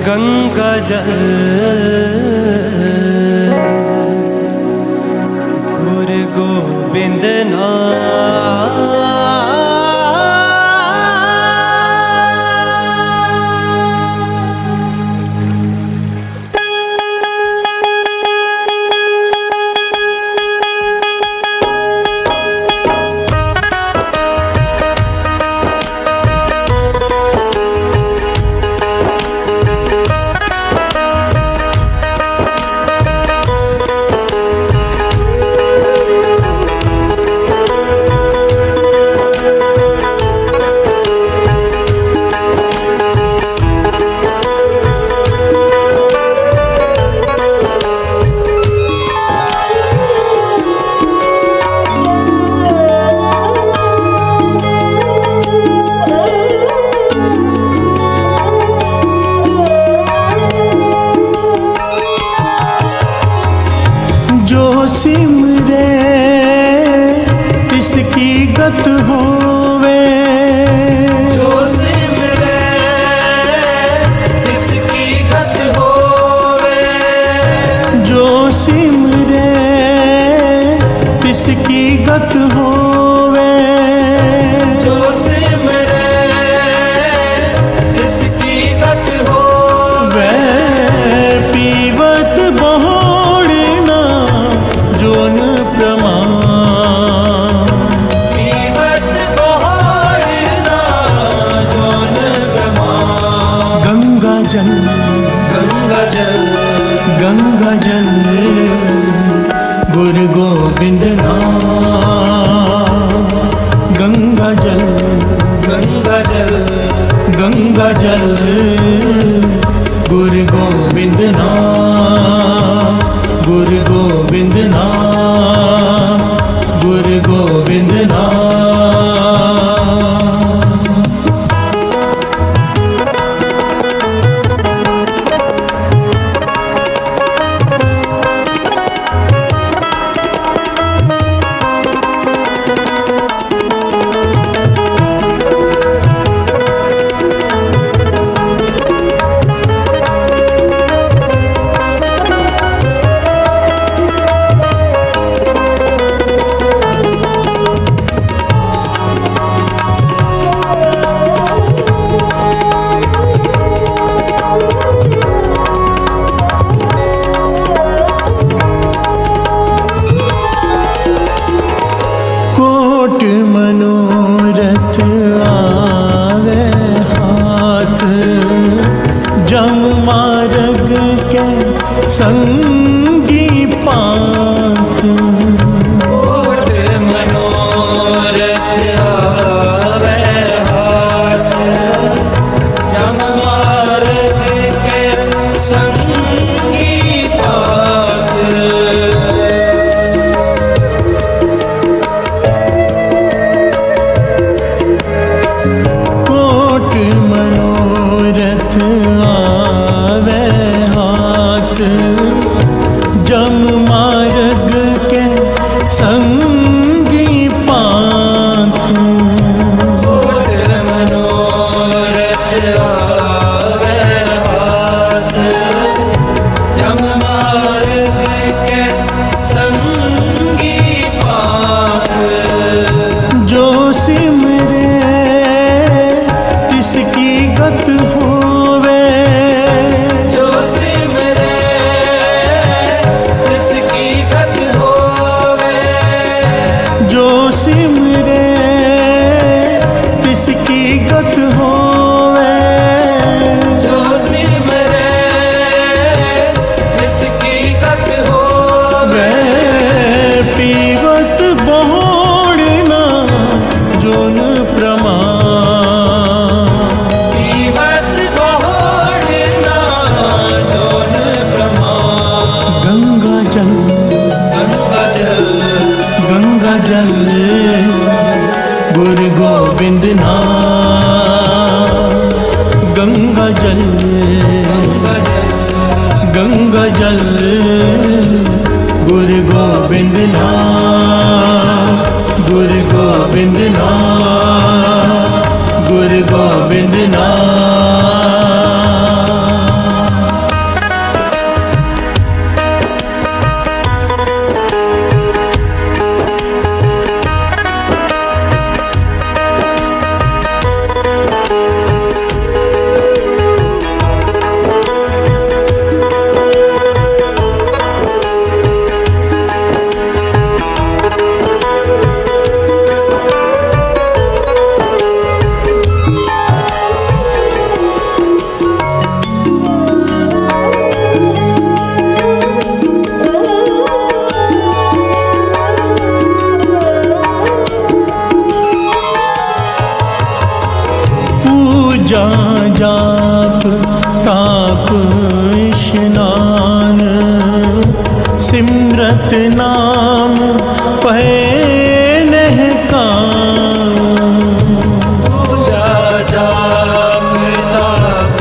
गंगा जल गुरु गोबिंद नाम। सिमरे तिसकी गत होवे, जो सिमरे तिसकी गत होवे, जो सिमरे तिसकी गत होवे, जो सिमरे तिसकी गत होवे। पीवत बहोड़ना जोन प्रमाण, पीवत बहोड़ना जोन प्रमाण। गंगा जल गंगा जल गंगा जल गुरु गोविंद नाम। गंगा जल गंगा जल गंगा जल गुरु गोविंद नाम। गुरु गोविंद नाम, गुरु गोविंद नाम। कोट मनोरथ आवे हाथ, जम मार्ग के संगी पांथ। कोट मनोरथ आवे हाथ, जम मार्ग के संगी पांथ। कोट मनोरथ आवे हाथ, जम मार्ग के संगी पांथ। कोट मनोरथ आवे हाथ, जम मार्ग के संगी पांथ। जो सिमरे तिसकी गत होवे, जो सिमरे तिसकी गत होवे, जो सिमरे तिसकी गत होवे। जो सिमरे तिसकी गत होवे। पीवत बहोड़ना जोन प्रमाण, पीवत बहोड़ना जोन प्रमाण। गंगा जल गंगा जल गंगा जल गुरु गोविंद नाम। गंगा जल गंगा जल गंगा जल गुरु गोविंद नाम। गुरु गोविंद नाम, गुरु गोविंद नाम। जाप ताप स्नान सिमरत नाम पै नह काम। पूजा जाप ताप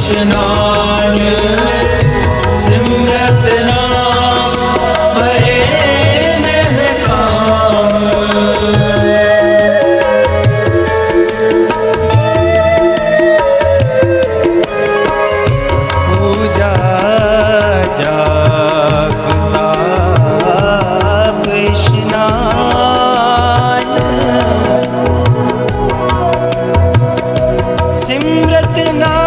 स्नान सिमरत नाम भय नह काम। पूजा जाप ताप स्नान सिमरत नाम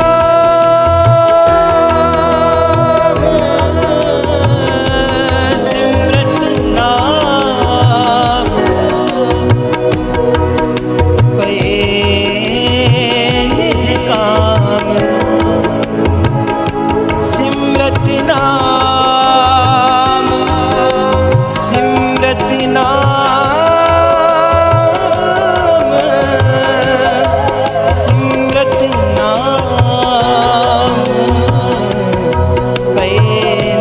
सिमरत नाम पै नह काम। सिमरत नाम सिमरत नाम सिमरत नाम पै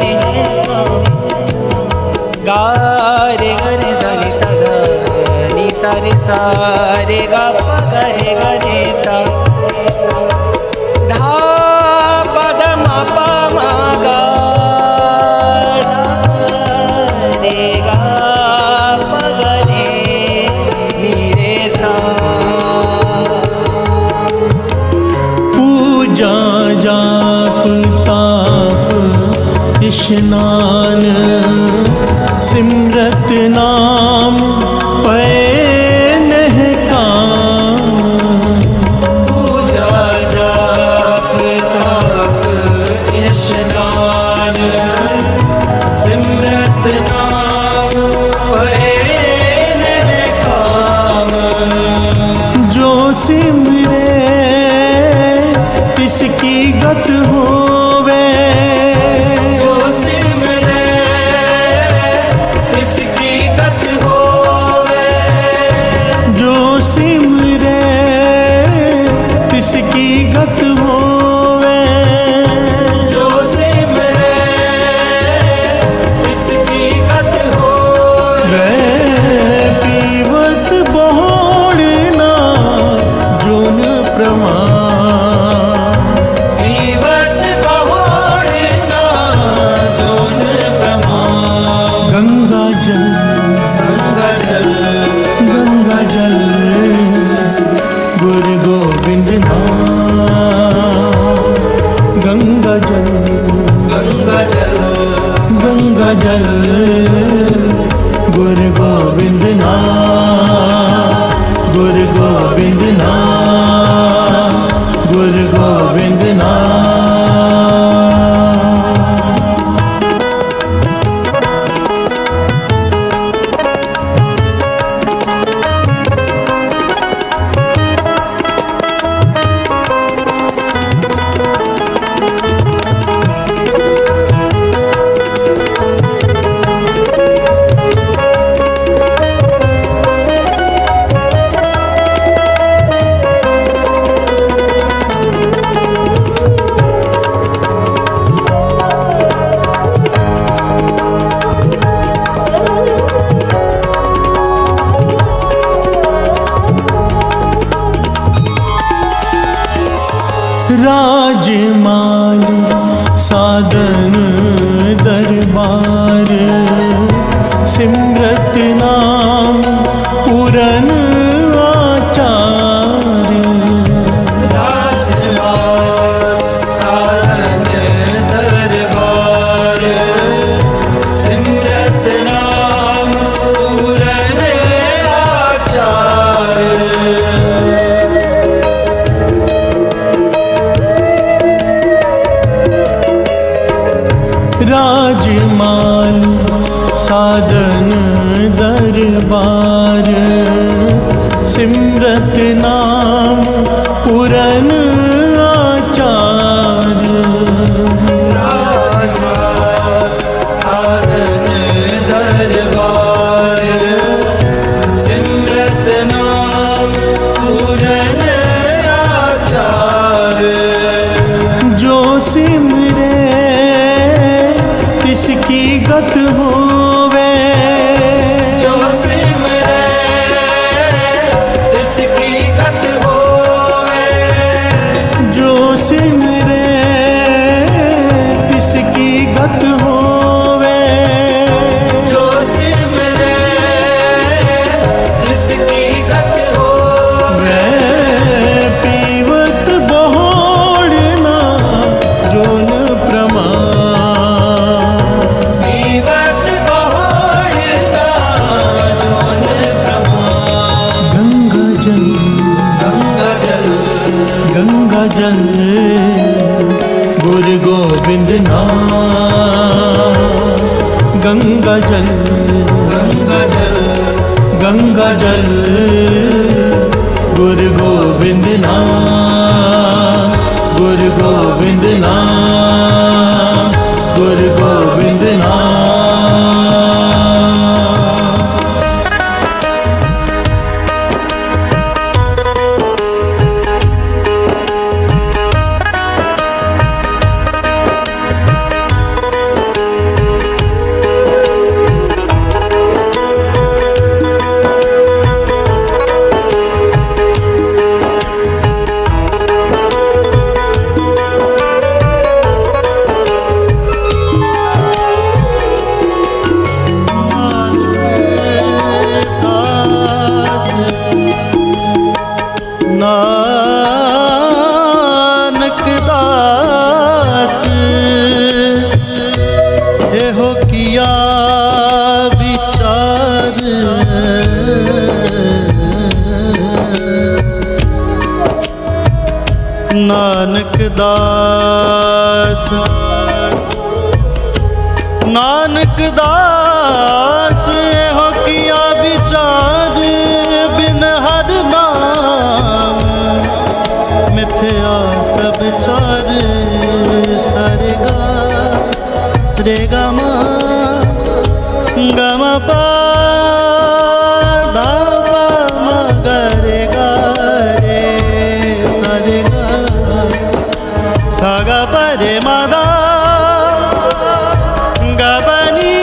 नह काम। गा रे ग रे सा रे सा गा नी सा रे सा रे गा पा गा रे सा धा पा ध मा पा मा गा रे गा पा गा रे नी रे सा। पूजा जाप ताप स्नान सिमरत नाम पै नह काम। पूजा जाप ताप स्नान सिमरत नाम पै नह काम। जो सिमरे तिसकी गत होवे जो सिमरे तिसकी गत होवे। जो सिमरे तिसकी गत होवे। जो सिमरे तिसकी गत होवे। वे पीवत बोड़ना जोन प्रमाण। पीवत बहोड़ना जोन प्रमाण। गंगा जल गंगा जल गंगा जल गुरु गोविंद नाम। गंगा जल गंगा जल गंगा जल गुरु गोविंद नाम। गुरु गोविंद नाम गुरु गोविंद नाम। राजमाल साधन दरबार सिमरत नाम पूरन आचार्य। राजमाल साधन दरबार सिमरत नाम पूरन आचार्य। राजमाल साधन दरबार सिमरत नाम पूरन आचार्य। राजमाल साधन दरबार सिमरत नाम पूरन आचार्य। गत होवे, जो सिमरे तिसकी गत होवे, जो सिमरे तिसकी गत होवे, जो सिमरे तिसकी गत होवे, पीवत बहोड़ना जोन प्रमाण, पीवत बहोड़ना जोन प्रमाण। गंगा जल, गंगा जल, गंगा जल गुरु गोविंद नाम, गंगा जल, गंगा जल, गंगा जल गुरु गोविंद नाम, गुरु गोविंद नाम, गुरु गोविंद नाम। नानक दास एहो किया विचार, नानक दास, नानक दास एहो किया विचार, बिन हर नाम मिथ्या सब चार। सरगा रे गमा गमा पा धा पा मा गा रे गा रे सरगा सा गा पा रे मा दा गा पा नी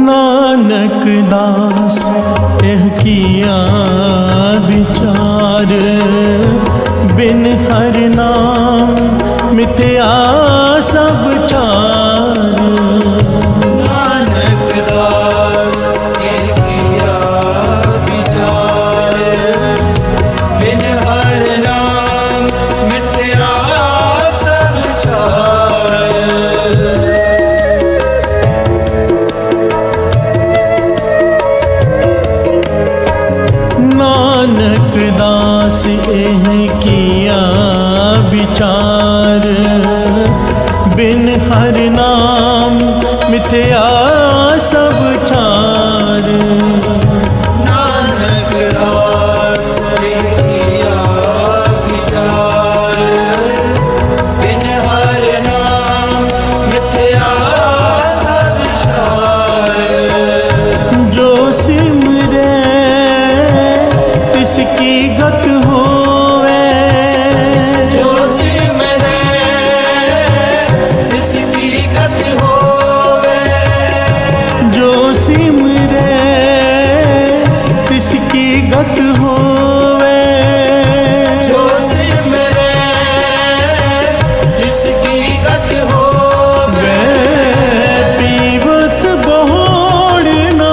नानक दास एह किया विचार, बिन हर नाम मिथ्या सब चार। नानक दास एह किया विचार, बिन हर नाम मिथ्या सब चार। नानक दास एह किया विचार, बिन हर नाम मिथ्या सब चार। नानक दास एह किया विचार, बिन हर नाम मिथ्या सब चार। जो सिमरे तिसकी गत होवे, जो सिमरे तिसकी गत होवे, जो सिमरे तिसकी गत होवे, जो सिमरे तिसकी गत होवे, पीवत बहोड़ना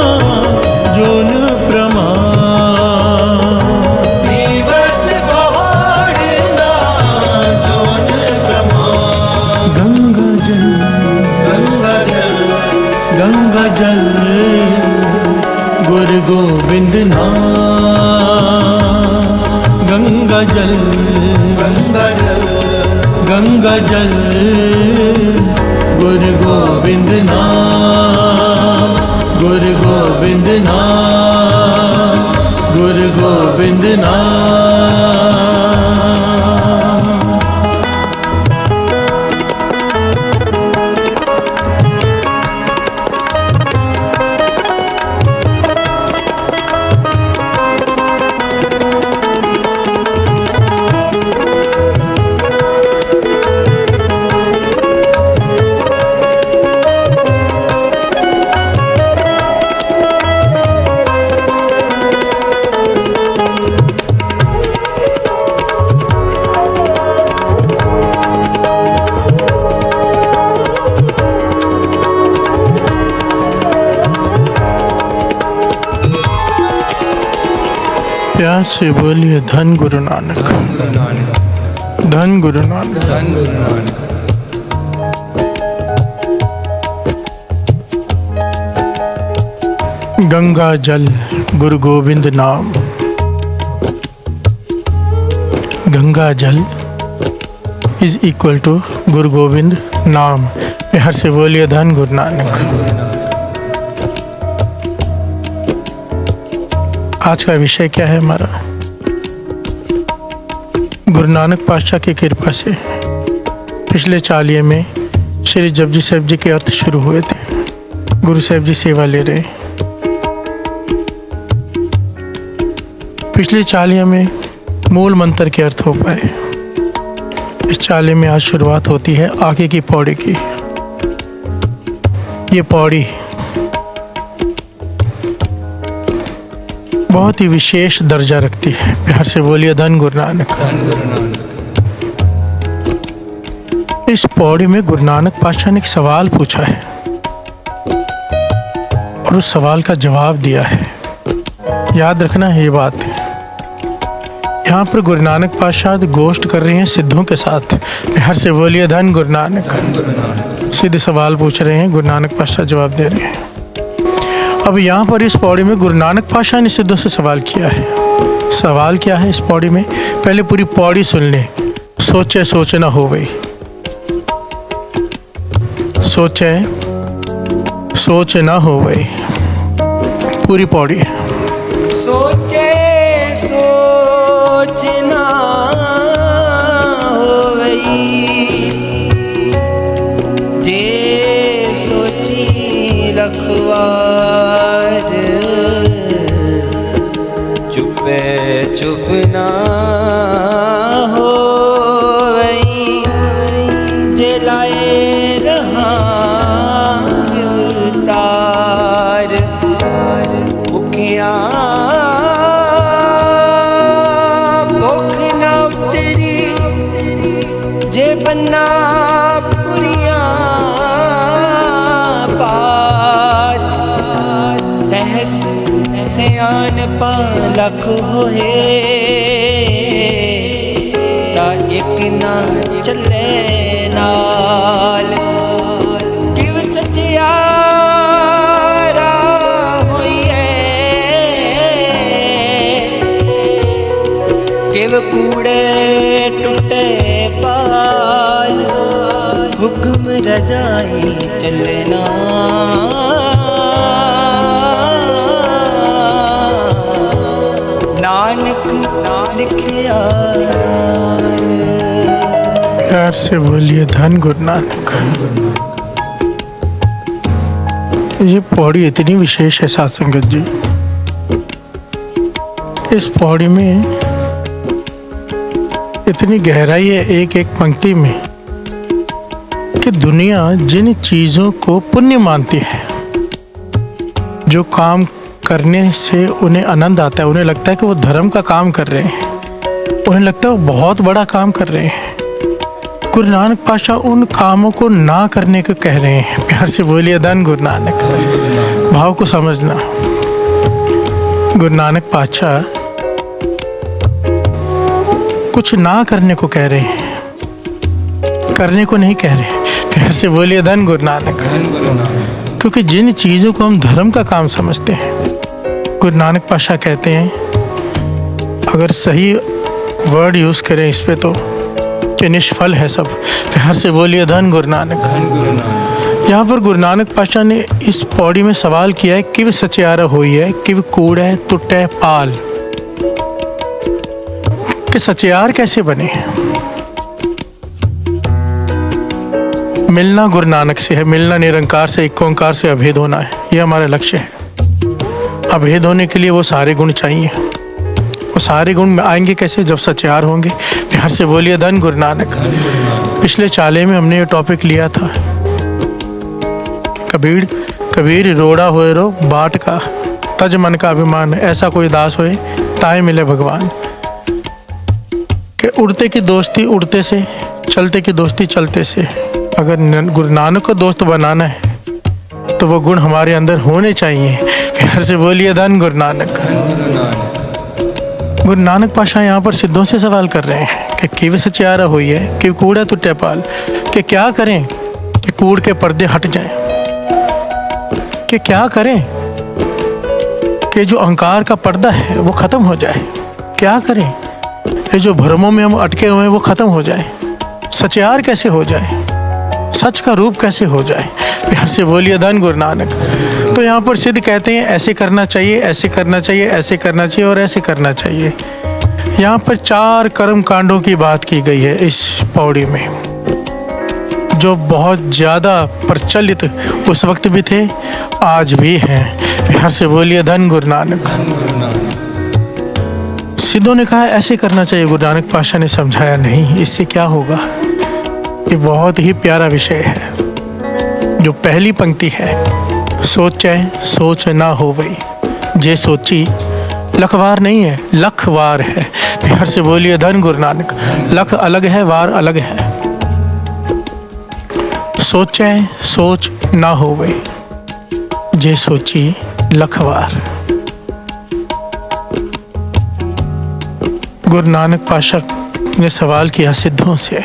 जोन प्रमाण, पीवत बहोड़ना जोन प्रमाण। गंगा जल, गंगा जल, गंगा जल गुरु गोविंद नाम, गंगा जल, गंगा जल, गंगा जल गुरु गोविंद नाम, गुरु गोविंद नाम, गुरु गोविंद नाम। प्यार से बोलिए धन गुरु नानक, गुरु नानक, धन गुरु नानक। धन गुरु नानक। गंगा जल गुरु गोविंद नाम, गंगा जल इज इक्वल टू गुरु गोविंद नाम। प्यार से बोलिए धन गुरु नानक। आज का विषय क्या है हमारा? गुरु नानक पातशाह की कृपा से पिछले चालिये में श्री जपजी साहिब जी के अर्थ शुरू हुए थे। गुरु साहिब जी सेवा ले रहे। पिछले चालिये में मूल मंत्र के अर्थ हो पाए। इस चालिये में आज शुरुआत होती है आगे की पौड़ी की। ये पौड़ी बहुत ही विशेष दर्जा रखती है। प्यार से बोलिए धन गुरु नानक। धन गुरु नानक। इस पौड़ी में गुरु नानक पातशाह ने एक सवाल पूछा है और उस सवाल का जवाब दिया है। याद रखना है ये बात। यहाँ पर गुरु नानक पातशाह गोष्ठ कर रहे हैं सिद्धों के साथ। प्यार से बोलिए धन गुरु नानक। धन गुरु नानक। सीधे सवाल पूछ रहे हैं, गुरु नानक पातशाह जवाब दे रहे हैं। अब यहाँ पर इस पौड़ी में गुरु नानक पातशाह ने सिद्धों से सवाल किया है। सवाल क्या है इस पौड़ी में? पहले पूरी पौड़ी सुन ले। सोचे सोच न हो गई, सोचे सोच न हो गई, पूरी पौड़ी। सोचे सोच ना होवई, जे सोची लखवार, चुपे चुप ना होवई, जे लाए रहा तार, भुखिया भुख न उतरी, जे बन्ना पुरिया पार, सहस सयान पालक होए, ता एक ना चले नाल, किव सचियारा होइए, किव कूड़े टूटे पाल, हुक्म रजाई चलना, नानक लिखिया। प्यार से बोलिए धन गुरु नानक। ये पौड़ी इतनी विशेष है साथ संगत जी। इस पौड़ी में इतनी गहराई है एक एक पंक्ति में कि दुनिया जिन चीज़ों को पुण्य मानती है, जो काम करने से उन्हें आनंद आता है, उन्हें लगता है कि वो धर्म का काम कर रहे हैं, उन्हें लगता है वो बहुत बड़ा काम कर रहे हैं, गुरु नानक पातशाह उन कामों को ना करने को कह रहे हैं। प्यार से बोलिए धन गुरु नानक। भाव को समझना। गुरु नानक पातशाह कुछ ना करने को कह रहे हैं, करने को नहीं कह रहे। प्यार से बोलिए धन गुरु नानक। क्योंकि जिन चीज़ों को हम धर्म का काम समझते हैं, गुरु नानक पातशाह कहते हैं, अगर सही वर्ड यूज़ करें इस पे तो कि निष्फल है सब। प्यार से बोलिए धन गुरु नानक। यहाँ पर गुरु नानक पातशाह ने इस पौड़ी में सवाल किया है, किव सचियारा होई है, किव कूड़े टुटे पाल, कि सचियार कैसे बने। मिलना गुरु नानक से है, मिलना निरंकार से, एक ओंकार से अभेद होना है, ये हमारा लक्ष्य है। अभेद होने के लिए वो सारे गुण चाहिए। वो सारे गुण आएंगे कैसे? जब सचियार होंगे। प्यार से बोलिए धन गुरु नानक। पिछले चाले में हमने ये टॉपिक लिया था, कबीर कबीर रोड़ा होए रो बाट का, तज मन का अभिमान, ऐसा कोई दास होए ताए मिले भगवान। कि उड़ते की दोस्ती उड़ते से, चलते की दोस्ती चलते से। अगर गुरु नानक को दोस्त बनाना है तो वो गुण हमारे अंदर होने चाहिए। प्यार से बोलिए धन गुरु नानक। गुरु नानक पाशा यहाँ पर सिद्धों से सवाल कर रहे हैं कि किव सचियारा हुई है, कि कूड़ा टुटे पाल, कि क्या करें कि कूड़ के पर्दे हट जाएं, कि क्या करें कि जो अहंकार का पर्दा है वो ख़त्म हो जाए, क्या करें कि जो भ्रमों में हम अटके हुए हैं वो ख़त्म हो जाए, सचियार कैसे हो जाए, सच का रूप कैसे हो जाए। प्यार से बोलिए धन गुरु नानक। तो यहाँ पर सिद्ध कहते हैं ऐसे करना चाहिए, ऐसे करना चाहिए, ऐसे करना चाहिए और ऐसे करना चाहिए। यहाँ पर 4 कर्म कांडों की बात की गई है इस पौड़ी में, जो बहुत ज़्यादा प्रचलित उस वक्त भी थे, आज भी हैं। प्यार से बोलिए धन गुरु नानक। सिद्धों ने कहा ऐसे करना चाहिए, गुरु नानक पातशाह ने समझाया नहीं, इससे क्या होगा। ये बहुत ही प्यारा विषय है। जो पहली पंक्ति है, सोचे सोच ना हो वही, जे सोची लखवार नहीं है, लखवार है। प्यार से बोलिए धन गुरु नानक। लख अलग है, वार अलग है। सोचे सोच ना हो वही, जे सोची लखवार। गुरु नानक पातशाह ने सवाल किया सिद्धों से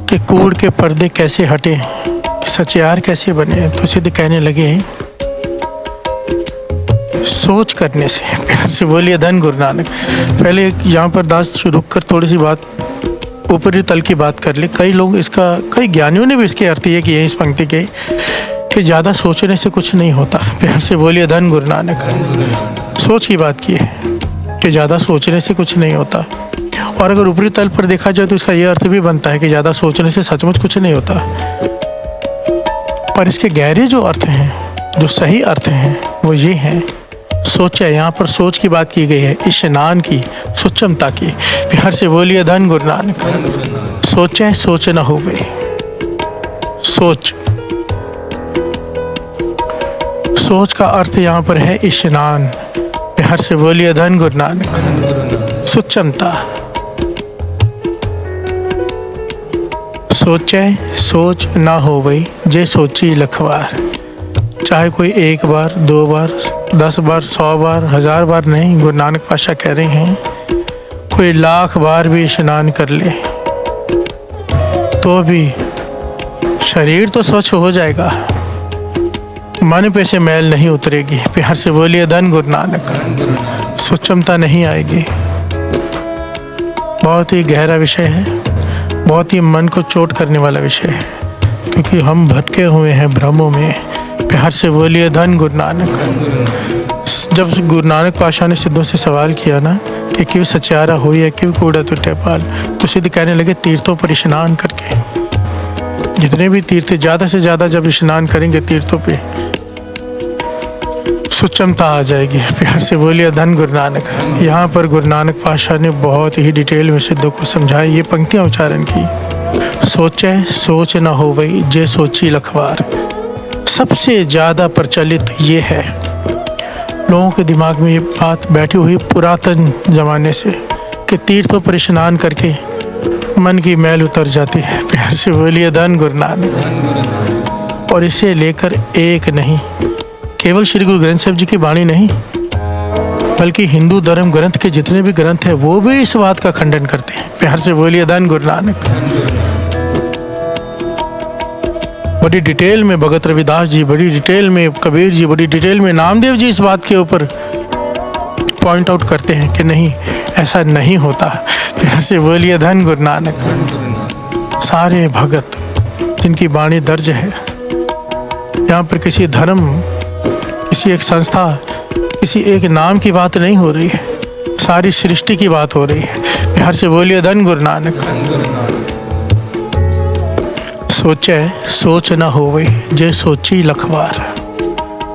कि कूड़ के पर्दे कैसे हटे, सचियार कैसे बने। तो सिद्ध कहने लगे सोच करने से। प्यार से बोलिए धन गुरु नानक। पहले यहाँ पर दास रुक कर थोड़ी सी बात ऊपरी तल की बात कर ले। कई लोग इसका, कई ज्ञानियों ने भी इसके अर्थ ये किए इस पंक्ति के कि ज़्यादा सोचने से कुछ नहीं होता। प्यार से बोलिए धन गुरु नानक। सोच की बात की है कि ज़्यादा सोचने से कुछ नहीं होता। और अगर ऊपरी तल पर देखा जाए तो इसका यह अर्थ भी बनता है कि ज़्यादा सोचने से सचमुच कुछ नहीं होता। पर इसके गहरे जो अर्थ हैं, जो सही अर्थ हैं, वो ये हैं। सोचे, यहाँ पर सोच की बात की गई है, इश्नान की, सुचमता की। प्यार से बोलिए धन गुरु नानक। सोचे सोच न हो गई। सोच, सोच का अर्थ यहाँ पर है इश्नान। प्यार से बोलिए धन गुरु नानक। सुचमता, सोचे सोच ना हो वही, जे सोची लखवार। चाहे कोई 1 बार, 2 बार, 10 बार, 100 बार, 1000 बार नहीं, गुरु नानक पातशाह कह रहे हैं कोई 1,00,000 बार भी स्नान कर ले तो भी शरीर तो स्वच्छ हो जाएगा, मन पे से मैल नहीं उतरेगी। प्यार से बोलिए धन गुरु नानक। सुचमता नहीं आएगी। बहुत ही गहरा विषय है, बहुत ही मन को चोट करने वाला विषय है, क्योंकि हम भटके हुए हैं भ्रमों में। प्यार से बोलिए धन गुरु नानक। जब गुरु नानक पातशाह ने सिद्धों से सवाल किया ना कि क्यों सचियारा हुई है, क्यों कूड़ा टुटे पाल, तो सिद्ध कहने लगे तीर्थों पर स्नान करके। जितने भी तीर्थ, ज़्यादा से ज़्यादा जब स्नान करेंगे तीर्थों पे, सुचमता आ जाएगी। प्यार से बोलिए धन गुरु नानक। यहाँ पर गुरु नानक पातशाह ने बहुत ही डिटेल में सिद्धों को समझाई, ये पंक्तियाँ उच्चारण की। सोचे सोच न हो वही, जे सोची लखवार। सबसे ज़्यादा प्रचलित ये है, लोगों के दिमाग में ये बात बैठी हुई पुरातन ज़माने से, कि तीर्थों पर स्नान करके मन की मैल उतर जाती है। प्यार से बोलिए धन गुरु नानक। और इसे लेकर एक नहीं, केवल श्री गुरु ग्रंथ साहिब जी की वाणी नहीं, बल्कि हिंदू धर्म ग्रंथ के जितने भी ग्रंथ हैं वो भी इस बात का खंडन करते हैं। प्यार से बोलिए धन गुरु नानक। बड़ी डिटेल में भगत रविदास जी, बड़ी डिटेल में कबीर जी, बड़ी डिटेल में नामदेव जी इस बात के ऊपर पॉइंट आउट करते हैं कि नहीं, ऐसा नहीं होता। प्यार से बोलिए धन गुरु नानक। सारे भगत जिनकी वाणी दर्ज है, यहाँ पर किसी धर्म, किसी एक संस्था, किसी एक नाम की बात नहीं हो रही है, सारी सृष्टि की बात हो रही है। प्यार से बोलिए धन गुरु नानक। सोचे सोच न हो वही, जे सोची लखवार।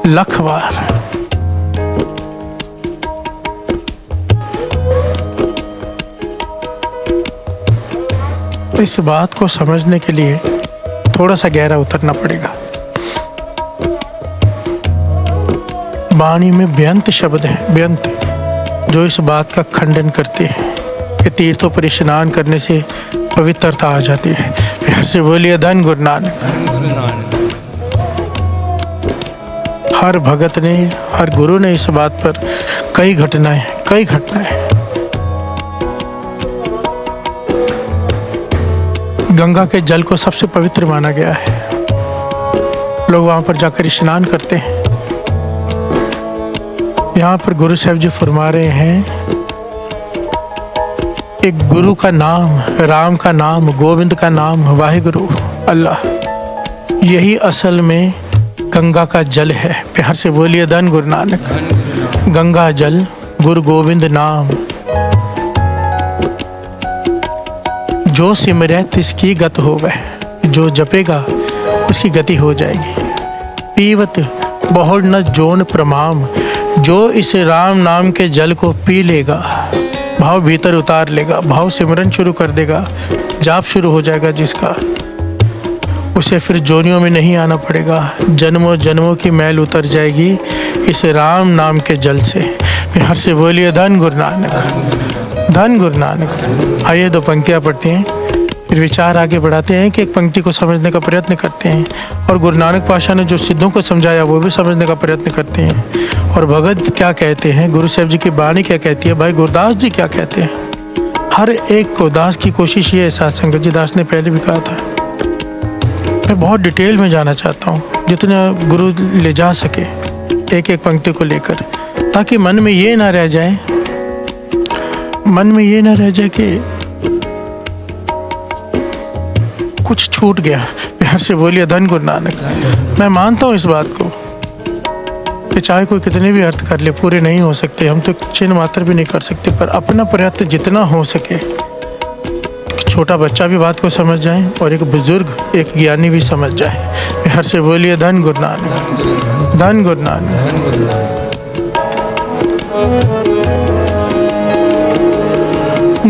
लखवार। इस बात को समझने के लिए थोड़ा सा गहरा उतरना पड़ेगा। वाणी में व्यंत शब्द हैं, व्यंत, जो इस बात का खंडन करते हैं कि तीर्थों पर स्नान करने से पवित्रता आ जाती है। प्यार से बोलिए धन गुरु नानक। हर भगत ने, हर गुरु ने इस बात पर कई घटनाएं गंगा के जल को सबसे पवित्र माना गया है। लोग वहां पर जाकर स्नान करते हैं। यहाँ पर गुरु साहब जी फरमा रहे हैं, एक गुरु का नाम, राम का नाम, गोविंद का नाम, वाहिगुरु अल्लाह, यही असल में गंगा का जल है। प्यार से बोलिए धन गुरु नानक। गंगा जल गुरु गोविंद नाम, जो सिमरै तिसकी गत होवै, जो जपेगा उसकी गति हो जाएगी। पीवत बहुल न जोन प्रमाम, जो इस राम नाम के जल को पी लेगा, भाव भीतर उतार लेगा, भाव सिमरन शुरू कर देगा, जाप शुरू हो जाएगा जिसका, उसे फिर जोनियों में नहीं आना पड़ेगा। जन्मों जन्मों की मैल उतर जाएगी इस राम नाम के जल से। प्यार से बोलिए धन गुरु नानक, धन गुरु नानक। आइए दो पंक्तियाँ पढ़ते हैं, फिर विचार आगे बढ़ाते हैं कि एक पंक्ति को समझने का प्रयत्न करते हैं, और गुरु नानक पातशाह ने जो सिद्धों को समझाया वो भी समझने का प्रयत्न करते हैं, और भगत क्या कहते हैं, गुरु साहब जी की बाणी क्या कहती है, भाई गुरदास जी क्या कहते हैं। हर एक को दास की कोशिश ये है, साथ संगत जी दास ने पहले भी कहा था। मैं बहुत डिटेल में जाना चाहता हूँ, जितना गुरु ले जा सके एक एक पंक्ति को लेकर, ताकि मन में ये ना रह जाए, कि कुछ छूट गया। प्यार से बोलिए धन गुरु नानक। मैं मानता हूँ इस बात को कि चाहे कोई कितने भी अर्थ कर ले, पूरे नहीं हो सकते, हम तो चिन्ह मात्र भी नहीं कर सकते, पर अपना प्रयत्न जितना हो सके, छोटा बच्चा भी बात को समझ जाए और एक बुजुर्ग, एक ज्ञानी भी समझ जाए। प्यार से बोलिए धन गुरु नानक, धन गुरु नानक।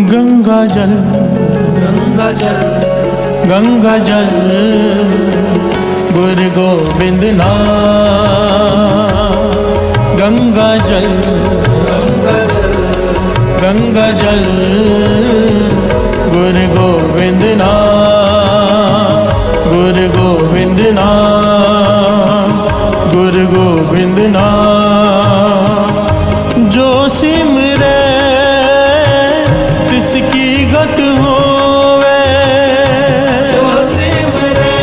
गंगा जल, गंगा जल, गंगा जल गुरु गोविंद नाम, गंगा जल, गंगा जल गुरु गोविंद नाम, गुरु गोविंद नाम, गुरु गोविंद नाम, जो सिमरै तिसकी गत होवे, जो सिमरै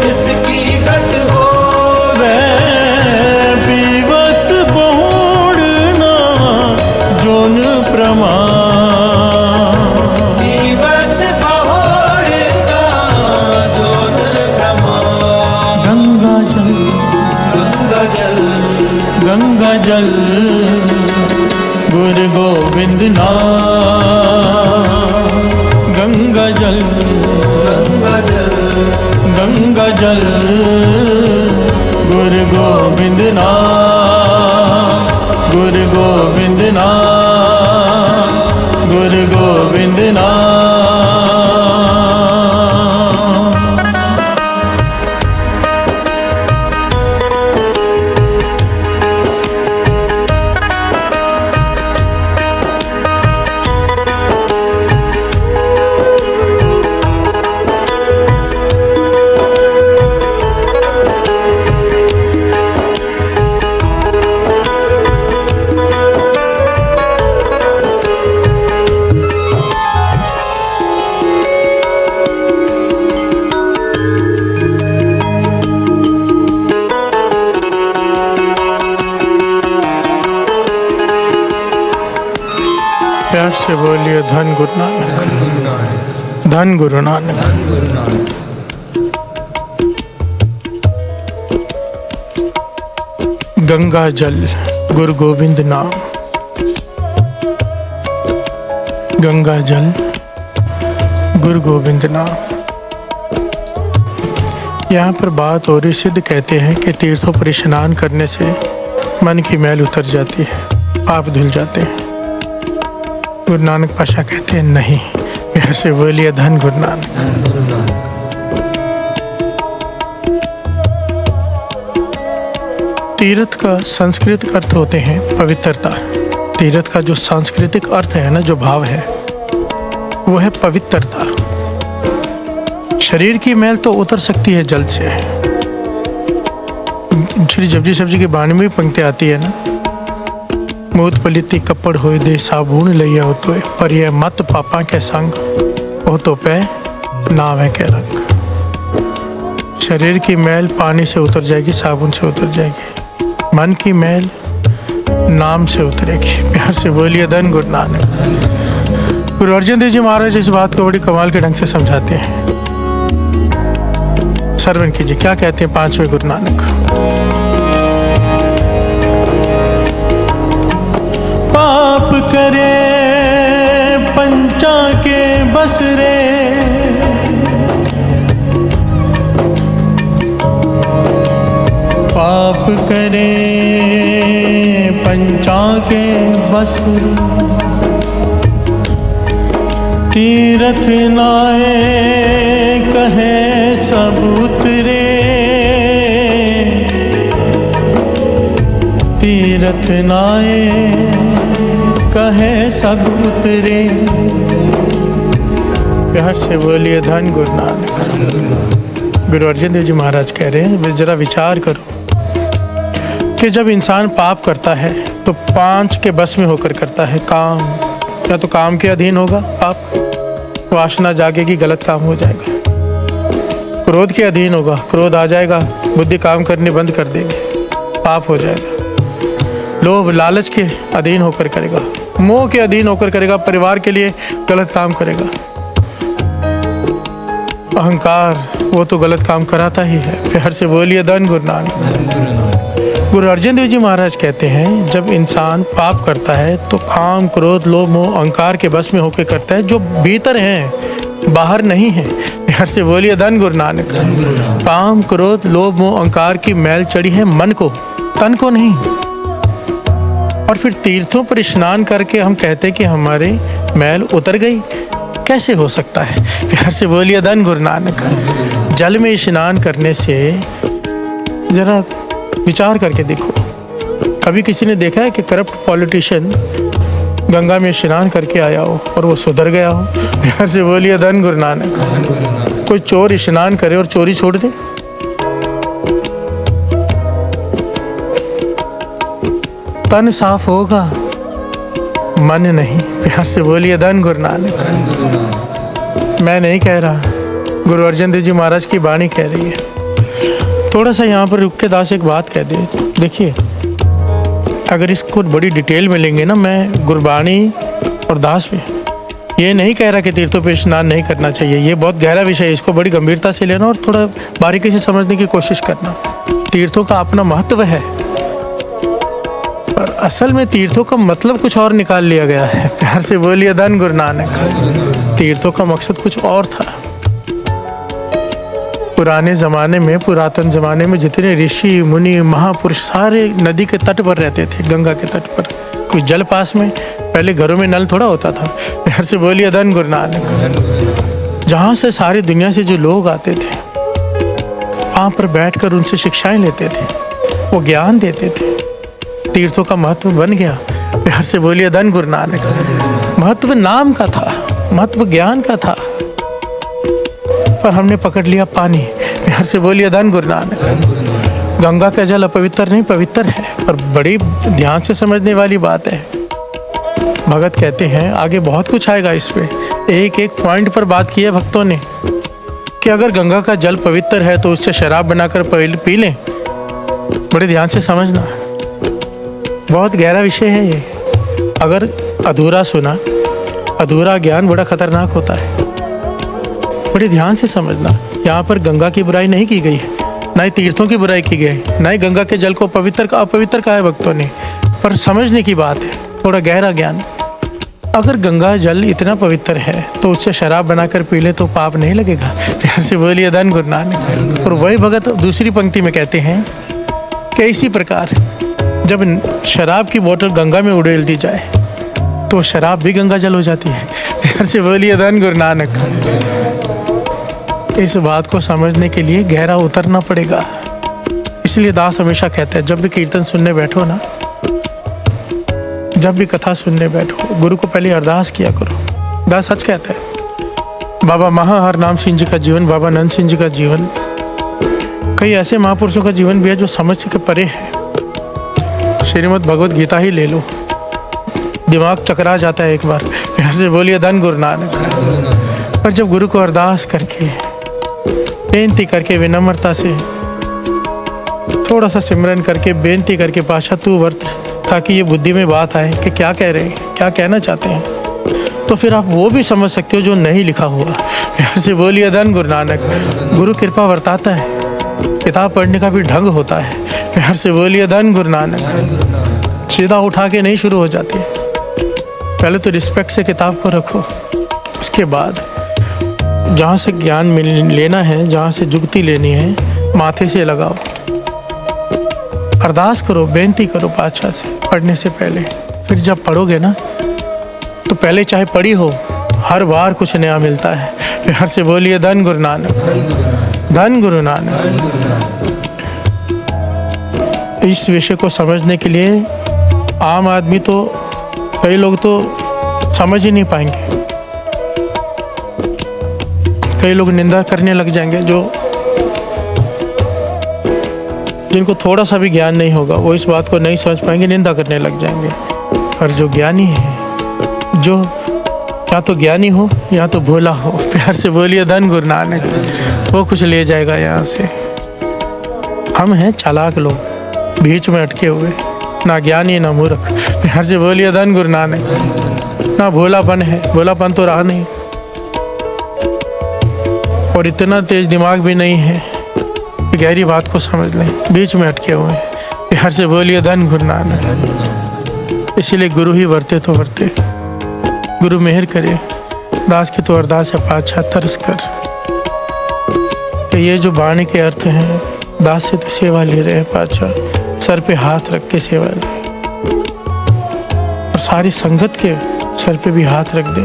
तिसकी गत होवे, पीवत बहुड़ ना जोन प्रमाण, पीवत बहुड़ ना जोन प्रमाण। गंगा जल, गंगा जल, गंगा जल गुरु गोविंद नाम, गंगा जल, गंगा जल, गंगा जल गुरु गोविंद नाम, गुरु गोविंद नाम, गुरु गोविंद नाम। प्यार से बोलिए धन गुरु नानक, धन गुरु नानक। गंगा जल गुरु गोविंद नाम, गंगा जल गुरु गोविंद नाम। यहाँ पर बात हो रही, सिद्ध कहते हैं कि तीर्थों पर स्नान करने से मन की मैल उतर जाती है, पाप धुल जाते हैं। गुरु नानक पातशाह कहते हैं नहीं। प्यार से बोलिए धन गुरु नानक। तीर्थ का सांस्कृतिक अर्थ होते हैं पवित्रता। तीर्थ का जो सांस्कृतिक अर्थ है ना, जो भाव है, वो है पवित्रता। शरीर की मैल तो उतर सकती है जल से, श्री जपजी साहब जी की बाणी में भी पंक्ति आती है ना, मूत पलिति कपड़ होए दे साबुन लैया हो तो पर यह मत पापा के संग हो तो पे नाम है के रंग। शरीर की मैल पानी से उतर जाएगी, साबुन से उतर जाएगी, मन की मैल नाम से उतरेगी। प्यार से बोलिए धन गुरु नानक। गुरु अर्जन देव जी महाराज इस बात को बड़ी कमाल के ढंग से समझाते हैं। श्रवण कीजिए क्या कहते हैं पांचवें गुरु नानक। पाप करे पंचा के बस रे, पाप करे पंचा के बस रे, तीरथ नाए कहे सब उतरे, तीरथ नाए कहे सब उतरे। प्यार से बोलिए धन गुरु नानक। गुरु अर्जन देव जी महाराज कह रहे हैं जरा विचार करो कि जब इंसान पाप करता है तो पांच के बस में होकर करता है। काम, या तो काम के अधीन होगा पाप, वासना जागेगी, गलत काम हो जाएगा। क्रोध के अधीन होगा, क्रोध आ जाएगा, बुद्धि काम करनी बंद कर देगी, पाप हो जाएगा। लोभ लालच के अधीन होकर करेगा, मोह के अधीन होकर करेगा, परिवार के लिए गलत काम करेगा। अहंकार वो तो गलत काम कराता ही है। प्यार से बोलिए धन गुरु नानक। गुरु अर्जन देव जी महाराज कहते हैं जब इंसान पाप करता है तो काम, क्रोध, लोभ, मोह, अहंकार के बस में होकर करता है, जो भीतर हैं बाहर नहीं है। प्यार से बोलिए धन गुरु नानक। काम, क्रोध, लोभ, मोह, अहंकार की मैल चढ़ी है मन को, तन को नहीं। और फिर तीर्थों पर स्नान करके हम कहते हैं कि हमारे मैल उतर गई, कैसे हो सकता है? प्यार से बोलिए धन गुरु नानक। जल में स्नान करने से जरा विचार करके देखो, कभी किसी ने देखा है कि करप्ट पॉलिटिशियन गंगा में स्नान करके आया हो और वो सुधर गया हो? प्यार से बोलिए धन गुरु नानक। कोई चोर स्नान करे और चोरी छोड़ दे? तन साफ होगा, मन नहीं। प्यार से बोलिए धन गुरु नानक। मैं नहीं कह रहा, गुरु अर्जन देव जी महाराज की वाणी कह रही है। थोड़ा सा यहाँ पर रुक के दास एक बात कह दे। देखिए, अगर इसको बड़ी डिटेल में लेंगे ना, मैं गुरबाणी और दास में ये नहीं कह रहा कि तीर्थों पे स्नान नहीं करना चाहिए, ये बहुत गहरा विषय है, इसको बड़ी गंभीरता से लेना और थोड़ा बारीकी से समझने की कोशिश करना। तीर्थों का अपना महत्व है, पर असल में तीर्थों का मतलब कुछ और निकाल लिया गया है। प्यार से बोलिए धन गुरु नानक। तीर्थों का मकसद कुछ और था। पुराने ज़माने में, पुरातन ज़माने में जितने ऋषि मुनि महापुरुष सारे नदी के तट पर रहते थे, गंगा के तट पर। कोई जल पास में, पहले घरों में नल थोड़ा होता था। प्यार से बोलिए धन गुरु नानक। जहाँ से सारी दुनिया से जो लोग आते थे, वहाँ पर बैठकर उनसे शिक्षाएं लेते थे, वो ज्ञान देते थे। तीर्थों का महत्व बन गया। प्यार से बोलिए धन गुरु नानक। महत्व नाम का था, महत्व ज्ञान का था, पर हमने पकड़ लिया पानी। प्यार से बोलिए धन गुरु नानक। गंगा का जल अपवित्र नहीं, पवित्र है, पर बड़ी ध्यान से समझने वाली बात है। भगत कहते हैं, आगे बहुत कुछ आएगा इस पे, एक एक पॉइंट पर बात की है भक्तों ने कि अगर गंगा का जल पवित्र है तो उससे शराब बनाकर पी लें। बड़े ध्यान से समझना, बहुत गहरा विषय है ये। अगर अधूरा सुना, अधूरा ज्ञान बड़ा खतरनाक होता है। बड़े ध्यान से समझना, यहाँ पर गंगा की बुराई नहीं की गई है, ना ही तीर्थों की बुराई की गई, ना ही गंगा के जल को पवित्र का अपवित्र कहा है भक्तों ने, पर समझने की बात है, थोड़ा गहरा ज्ञान। अगर गंगा जल इतना पवित्र है तो उससे शराब बनाकर पी ले तो पाप नहीं लगेगा? प्यार से बोलिए धन गुरु नानक। और वही भगत दूसरी पंक्ति में कहते हैं कि इसी प्रकार जब शराब की बोतल गंगा में उड़ेल दी जाए तो शराब भी गंगा जल हो जाती है। प्यार से बोलिए धन गुरु नानक। इस बात को समझने के लिए गहरा उतरना पड़ेगा। इसलिए दास हमेशा कहते हैं, जब भी कीर्तन सुनने बैठो ना, जब भी कथा सुनने बैठो, गुरु को पहले अरदास किया करो। दास सच कहता है, बाबा महाहर नाम सिंह जी का जीवन, बाबा नंद सिंह जी का जीवन कई ऐसे महापुरुषों का जीवन भी है जो समझ के परे है। श्रीमद् भगवत गीता ही ले लो, दिमाग चकरा जाता है एक बार। प्यार से बोलिए धन गुरु नानक। पर जब गुरु को अरदास करके, बेनती करके, विनम्रता से थोड़ा सा सिमरन करके, बेनती करके, पाशा तू वर्त, ताकि ये बुद्धि में बात आए कि क्या कह रहे हैं, क्या कहना चाहते हैं, तो फिर आप वो भी समझ सकते हो जो नहीं लिखा हुआ। प्यार से बोलिए धन गुरु नानक। गुरु कृपा वर्ताता है, किताब पढ़ने का भी ढंग होता है। प्यार से बोलिए धन गुरु नानक। सीधा उठा के नहीं शुरू हो जाती है, पहले तो रिस्पेक्ट से किताब को रखो, उसके बाद जहाँ से ज्ञान लेना है, जहाँ से जुगती लेनी है, माथे से लगाओ, अरदास करो, बेनती करो पातशाह से पढ़ने से पहले। फिर जब पढ़ोगे ना, तो पहले चाहे पढ़ी हो, हर बार कुछ नया मिलता है। प्यार से बोलिए धन गुरु नानक, धन गुरु नानक। इस विषय को समझने के लिए आम आदमी तो, कई लोग तो समझ ही नहीं पाएंगे, कई लोग निंदा करने लग जाएंगे। जिनको थोड़ा सा भी ज्ञान नहीं होगा, वो इस बात को नहीं समझ पाएंगे, निंदा करने लग जाएंगे। और जो ज्ञानी है, जो या तो ज्ञानी हो या तो भोला हो, प्यार से बोलिए धन गुरु नानक, वो कुछ ले जाएगा यहाँ से। हम हैं चालाक लोग, बीच में अटके हुए, ना ज्ञानी ना मूर्ख। प्यार से बोलिए धन गुरु नानक। ना भोलापन है, भोलापन तो रहा नहीं, और इतना तेज दिमाग भी नहीं है, गहरी बात को समझ लें, बीच में अटके हुए हैं। प्यार से बोलिए धन गुरु नानक। इसीलिए गुरु ही वर्ते तो वर्ते, गुरु मेहर करे। दास की तो अरदास है पातशाह तरस कर, कि ये जो वाणी के अर्थ हैं, दास से तो सेवा ले रहे हैं पातशाह, सर पे हाथ रख के सेवा ले, और सारी संगत के सर पे भी हाथ रख दे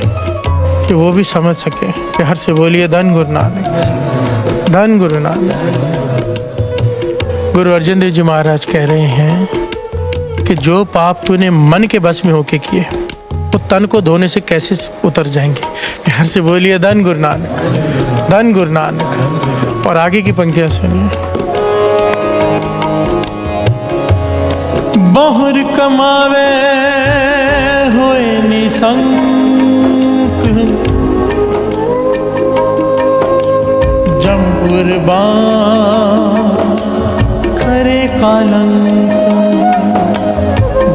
कि वो भी समझ सके। प्यार से बोलिए धन गुरु नानक, धन गुरु नानक। गुरु अर्जन देव जी महाराज कह रहे हैं कि जो पाप तूने मन के बस में होके किए, वो तन को धोने से कैसे उतर जाएंगे। प्यार से बोलिए धन गुरु नानक, धन गुरु नानक। और आगे की पंक्तियां सुनिए। बहुर कमावे होए निसंक, जमपुर बांध करे कालंक,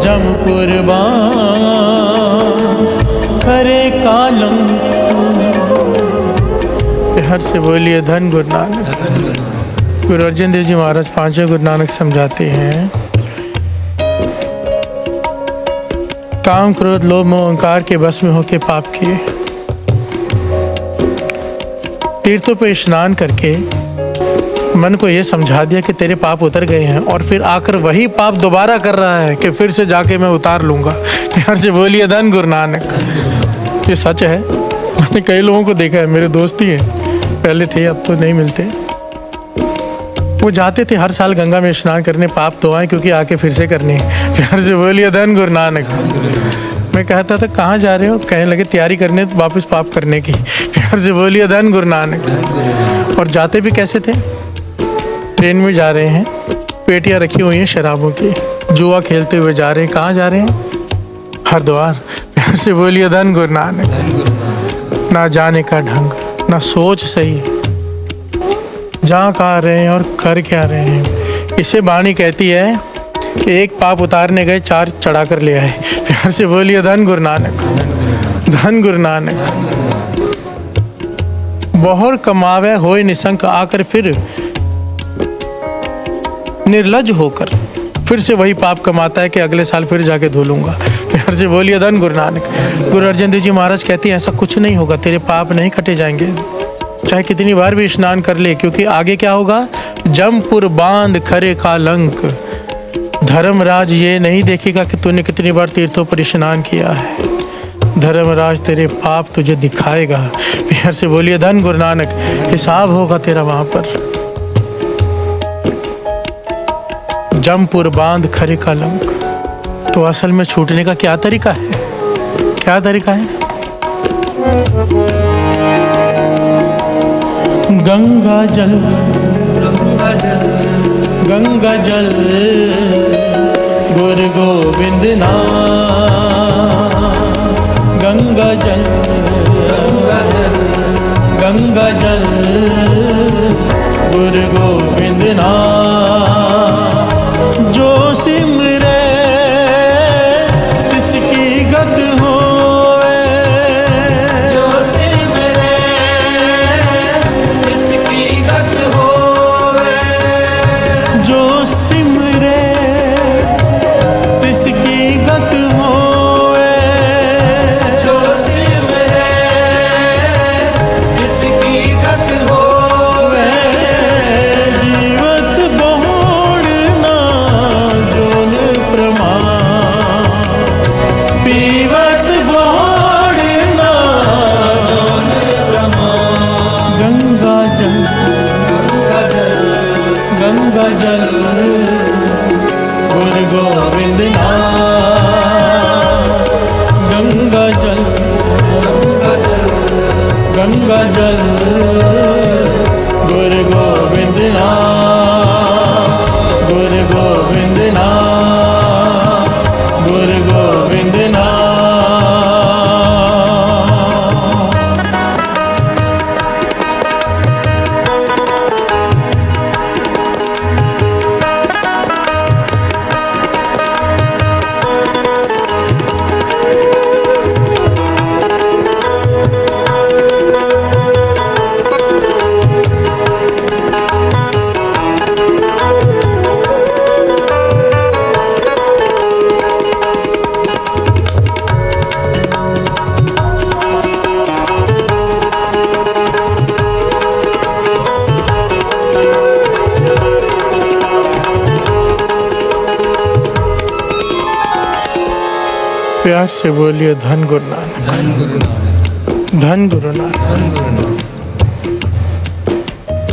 जमपुर बांध करे कालंक। प्यार से बोलिए धन गुरु नानक। गुरु अर्जन देव जी महाराज पांचवें गुरु नानक समझाते हैं, काम, क्रोध, लोभ, मोह, अहंकार के बस में होके पाप किए, तीर्थों पे स्नान करके मन को ये समझा दिया कि तेरे पाप उतर गए हैं, और फिर आकर वही पाप दोबारा कर रहा है कि फिर से जाके मैं उतार लूंगा। प्यार से बोलिए धन गुरु नानक। ये सच है, मैंने कई लोगों को देखा है, मेरे दोस्त ही हैं, पहले थे अब तो नहीं मिलते। वो जाते थे हर साल गंगा में स्नान करने, पाप धोआएं क्योंकि आके फिर से करने। प्यार से बोलिए धन गुरु नानक। मैं कहता था कहाँ जा रहे हो, कहने लगे तैयारी करने वापस पाप करने की। प्यार से बोलिए धन गुरु नानक। और जाते भी कैसे थे, ट्रेन में जा रहे हैं, पेटियां रखी हुई हैं शराबों की, जुआ खेलते हुए जा रहे हैं। कहाँ जा रहे हैं, हरिद्वार। प्यार से बोलिए धन गुरु नानक। ना जाने का ढंग, ना सोच सही, जहाँ कहाँ रहे हैं और कर क्या रहे हैं। इसे वाणी कहती है कि एक पाप उतारने गए, चार चढ़ा कर ले आए। प्यार से बोलिए धन गुरु नानक, धन गुरु नानक। बहुर कमावे होए निसंक, आकर फिर निर्लज होकर फिर से वही पाप कमाता है कि अगले साल फिर जाके धो लूंगा। प्यार से बोलिए धन गुरु नानक। गुरु अर्जन देव जी महाराज कहते हैं ऐसा कुछ नहीं होगा, तेरे पाप नहीं कटे जाएंगे, चाहे कितनी बार भी स्नान कर ले, क्योंकि आगे क्या होगा, जमपुर बांध खरे कालंक। धर्मराज ये नहीं देखेगा कि तूने कितनी बार तीर्थों पर स्नान किया है, धर्मराज तेरे पाप तुझे दिखाएगा। प्यार से बोलिए धन गुरु नानक। हिसाब होगा तेरा वहां पर। जमपुर बांध खरे कालंक। तो असल में छूटने का क्या तरीका है, क्या तरीका है? गंगा जल गंगा जल गुरु गोविंद नाम, गंगा जल गंगा जल गुरु गोविंद नाम। जो सिमरे तिसकी गत होवे, जो सिमरे इसकी गत होवे, जो सिमरे तिसकी गत होवे, जो सिमरे इसकी गत होवे। जीवत बहुड़ना जोन प्रमाण, पीवत बहुड़ना जोन प्रमाण। गंगा जल गंगा जल गुरु गोविंद नाम, गंगा जल गंगा जल गुरु गोविंद नाम, गुरु गोविंद नाम, गुरु गोविंद नाम। प्यार से बोलिए धन गुरु नानक, धन गुरु नानक।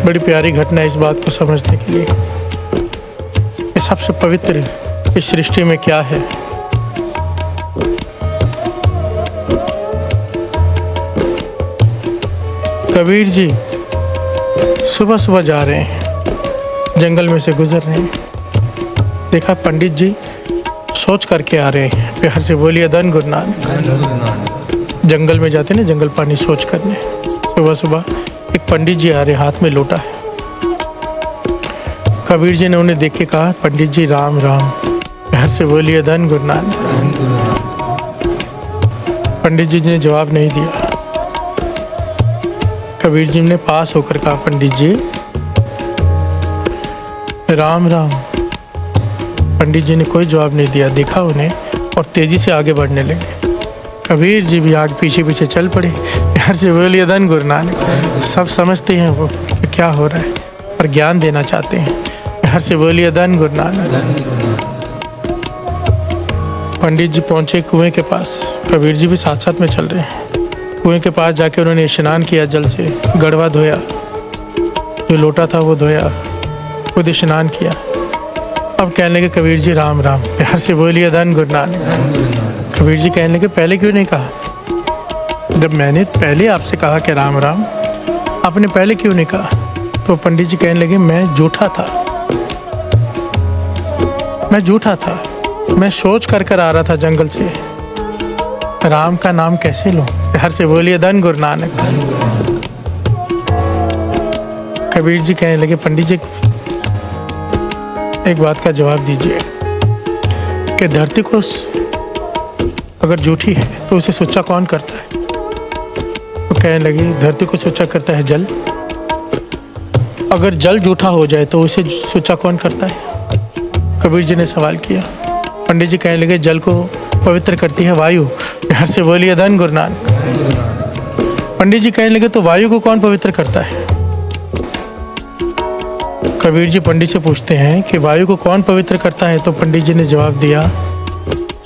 बड़ी प्यारी घटना है इस बात को समझने के लिए कि सबसे पवित्र इस सृष्टि में क्या है। कबीर जी सुबह सुबह जा रहे हैं, जंगल में से गुजर रहे हैं, देखा पंडित जी सोच करके आ रहे हैं। प्यार से बोलिए धन गुरु नानक। जंगल में जाते ना जंगल पानी सोच करने, सुबह सुबह एक पंडित जी आ रहे, हाथ में लोटा है। कबीर जी ने उन्हें देख के कहा, पंडित जी राम राम। प्यार से बोलिए धन गुरु नानक। पंडित जी ने जवाब नहीं दिया। कबीर जी ने पास होकर कहा, पंडित जी राम राम। पंडित जी ने कोई जवाब नहीं दिया, देखा उन्हें और तेजी से आगे बढ़ने लगे। कबीर जी भी आगे पीछे पीछे चल पड़े। प्यार से बोलिए धन गुरु नानक। सब समझते हैं वो कि क्या हो रहा है और ज्ञान देना चाहते हैं। प्यार से बोलिए धन गुरु नानक। पंडित जी पहुंचे कुएं के पास, कबीर जी भी साथ साथ में चल रहे हैं। कुएं के पास जाके उन्होंने स्नान किया, जल से गड़वा धोया, जो लोटा था वो धोया, खुद स्नान किया। अब कहने लगे कबीर जी राम राम। प्यार से बोलिए धन गुरु नानक। कबीर जी कहने लगे पहले क्यों नहीं कहा? जब मैंने पहले आपसे कहा कि राम राम, आपने पहले क्यों नहीं कहा? तो पंडित जी कहने लगे मैं झूठा था, मैं झूठा था, मैं सोच कर आ रहा था जंगल से, राम का नाम कैसे लूं? प्यार से बोलिए धन गुरु नानक। कबीर जी कहने लगे पंडित जी एक बात का जवाब दीजिए कि धरती को अगर झूठी है तो उसे सुच्चा कौन करता है? तो कहने लगे धरती को सुच्चा करता है जल। अगर जल झूठा हो जाए तो उसे सुच्चा कौन करता है? कबीर जी ने सवाल किया। पंडित जी कहने लगे जल को पवित्र करती है वायु। प्यार से बोलिए धन गुरु नानक। पंडित जी कहने लगे तो वायु को कौन पवित्र करता है? कबीर जी पंडित से पूछते हैं कि वायु को कौन पवित्र करता है? तो पंडित जी ने जवाब दिया